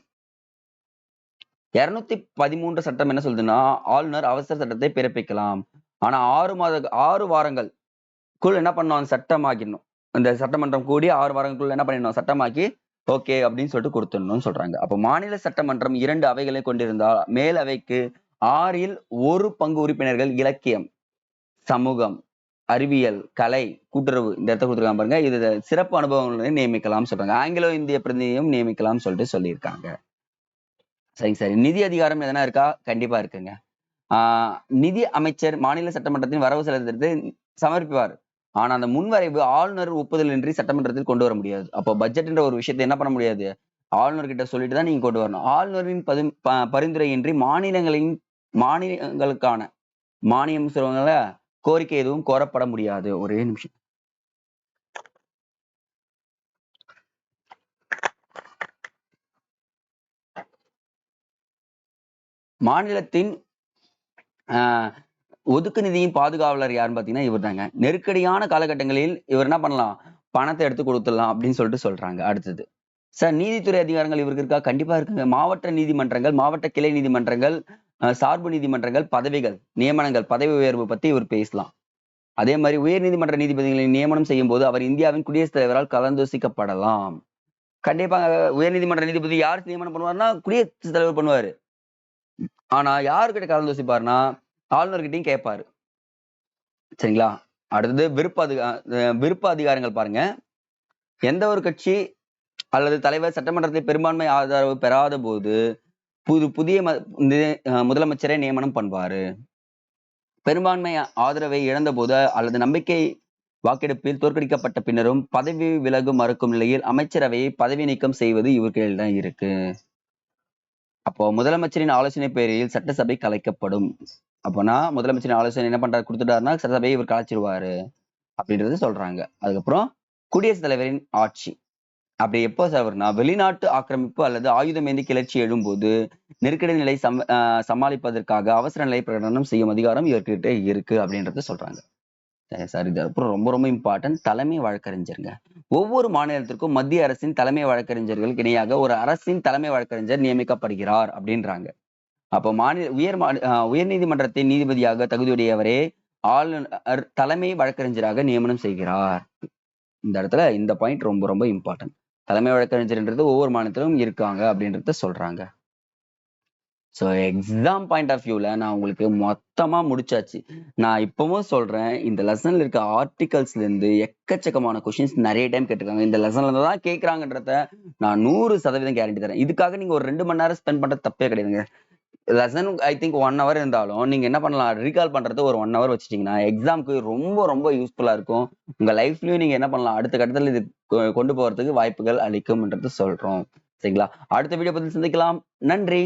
213 சட்டம் என்ன சொல்லுதுன்னா, ஆளுநர் அவசர சட்டத்தை பிறப்பிக்கலாம். ஆனா 6 வாரங்களுக்குள் என்ன பண்ணணும்? சட்டமாக்கிடணும். இந்த சட்டமன்றம் கூடி 6 வாரங்களுக்குள்ள என்ன பண்ணிடணும்? சட்டமாக்கி ஓகே அப்படின்னு சொல்லிட்டு கொடுத்துடணும்னு சொல்றாங்க. அப்போ மாநில சட்டமன்றம் 2 அவைகளை கொண்டிருந்தால் மேல் அவைக்கு 6ல் 1 பங்கு உறுப்பினர்கள் இலக்கியம், சமூகம், அறிவியல், கலை, கூட்டுறவு இந்த இடத்த கொடுத்துருக்காங்க பாருங்க. இது சிறப்பு அனுபவங்களை நியமிக்கலாம் சொல்றாங்க. ஆங்கிலோ இந்திய பிரதிநிதியும் நியமிக்கலாம் சொல்லிட்டு சொல்லியிருக்காங்க. சரிங்க சார். நிதி அதிகாரம் எதனா இருக்கா? கண்டிப்பா இருக்குங்க. நிதி அமைச்சர் மாநில சட்டமன்றத்தின் வரவு செலவு சமர்ப்பிப்பார். ஆனா அந்த முன்வரைவு ஆளுநர் ஒப்புதல் இன்றி சட்டமன்றத்தில் கொண்டு வர முடியாது. அப்போ பட்ஜெட்ன்ற ஒரு விஷயத்தை என்ன பண்ண முடியாது? ஆளுநர் கிட்ட சொல்லிட்டு தான் நீங்க கொண்டு வரணும். ஆளுநரின் பரிந்துரையின்றி மாநிலங்களுக்கான மானியம் சொல்லுவாங்கல்ல, கோரிக்கை எதுவும் கோரப்பட முடியாது. ஒரே நிமிஷம். மாநிலத்தின் ஒதுக்கு நிதியின் பாதுகாவலர் யாருன்னு பாத்தீங்கன்னா இவர் தாங்க. நெருக்கடியான காலகட்டங்களில் இவர் என்ன பண்ணலாம்? பணத்தை எடுத்து கொடுத்துடலாம் அப்படின்னு சொல்லிட்டு சொல்றாங்க. அடுத்தது சார், நீதித்துறை அதிகாரங்கள் இவருக்கு இருக்கா? கண்டிப்பா இருக்குங்க. மாவட்ட நீதிமன்றங்கள், மாவட்ட கிளை நீதிமன்றங்கள், சார்பு நீதிமன்றங்கள், பதவிகள், நியமனங்கள், பதவி உயர்வு பத்தி இவர் பேசலாம். அதே மாதிரி உயர் நீதிமன்ற நீதிபதிகளை நியமனம் செய்யும் போது அவர் இந்தியாவின் குடியரசுத் தலைவரால் கலந்தோசிக்கப்படலாம். கண்டிப்பா உயர் நீதிமன்ற நீதிபதி யார் நியமனம் பண்ணுவாருன்னா குடியரசுத் தலைவர் பண்ணுவாரு. ஆனா யாருக்கிட்ட கலந்தோசிப்பாருன்னா ஆளுநர்கிட்டையும் கேட்பாரு. சரிங்களா? அடுத்தது விருப்ப அதிகாரங்கள் பாருங்க. எந்த ஒரு கட்சி அல்லது தலைவர் சட்டமன்றத்தில் பெரும்பான்மை ஆதரவு பெறாத போது புதிய முதலமைச்சரை நியமனம் பண்ணுவாரு. பெரும்பான்மை ஆதரவை இழந்த போது அல்லது நம்பிக்கை வாக்கெடுப்பில் தோற்கடிக்கப்பட்ட பின்னரும் பதவி விலகு மறுக்கும் நிலையில் அமைச்சரவையை பதவி நீக்கம் செய்வது இவர் கையில் தான் இருக்கு. அப்போ முதலமைச்சரின் ஆலோசனை பேரில் சட்டசபை கலைக்கப்படும். அப்போனா முதலமைச்சரின் ஆலோசனை என்ன பண்றாரு? கொடுத்துட்டாருன்னா சட்டசபையை இவர் கலைச்சிருவாரு அப்படின்றது சொல்றாங்க. அதுக்கப்புறம் குடியரசுத் தலைவரின் ஆட்சி. அப்படி எப்போ வரும்னா வெளிநாட்டு ஆக்கிரமிப்பு அல்லது ஆயுதமேந்தி கிளர்ச்சி எழும்போது நெருக்கடி நிலை சமாளிப்பதற்காக அவசர நிலை பிரகடனம் செய்யும் அதிகாரம் இவர்கிட்ட இருக்கு அப்படின்றத சொல்றாங்க. சார், இது அப்புறம் ரொம்ப ரொம்ப இம்பார்ட்டன்ட். தலைமை வழக்கறிஞருங்க. ஒவ்வொரு மாநிலத்திற்கும் மத்திய அரசின் தலைமை வழக்கறிஞர்களுக்கு இணையாக ஒரு அரசின் தலைமை வழக்கறிஞர் நியமிக்கப்படுகிறார் அப்படின்றாங்க. அப்போ உயர் நீதிமன்றத்தின் நீதிபதியாக தகுதியுடையவரே ஆளுநர் தலைமை வழக்கறிஞராக நியமனம் செய்கிறார். இந்த இடத்துல இந்த பாயிண்ட் ரொம்ப ரொம்ப இம்பார்ட்டன்ட். தலைமை வழக்கறிஞர்ன்றது ஒவ்வொரு மாநிலத்திலும் இருக்காங்க அப்படின்றத சொல்றாங்க. ஸோ எக்ஸாம் பாயிண்ட் ஆஃப் வியூல நான் உங்களுக்கு மொத்தமா முடிச்சாச்சு. நான் இப்பவும் சொல்றேன், இந்த லெசன்ல இருக்க ஆர்டிகல்ஸ்ல இருந்து எக்கச்சக்கமான கொஸ்டின்ஸ் நிறைய டைம் கேட்டிருக்காங்க. இந்த லெசன்ல இருந்து தான் கேட்கறாங்கன்றத நான் 100% கேரண்டி தரேன். இதுக்காக நீங்க ஒரு 2 மணி நேரம் ஸ்பெண்ட் பண்றது தப்பே கிடையாதுங்க. லெசன் ஐ திங்க் 1 ஹவர் இருந்தாலும் நீங்க என்ன பண்ணலாம், ரீகால் பண்றது ஒரு 1 ஹவர் வச்சுட்டீங்கன்னா எக்ஸாம்க்கு ரொம்ப ரொம்ப யூஸ்ஃபுல்லா இருக்கும். உங்க லைஃப்லயும் நீங்க என்ன பண்ணலாம், அடுத்த கட்டத்துல இது கொண்டு போறதுக்கு வாய்ப்புகள் அளிக்கும்ன்றது சொல்றோம். சரிங்களா? அடுத்த வீடியோ பதில் சந்திக்கலாம். நன்றி.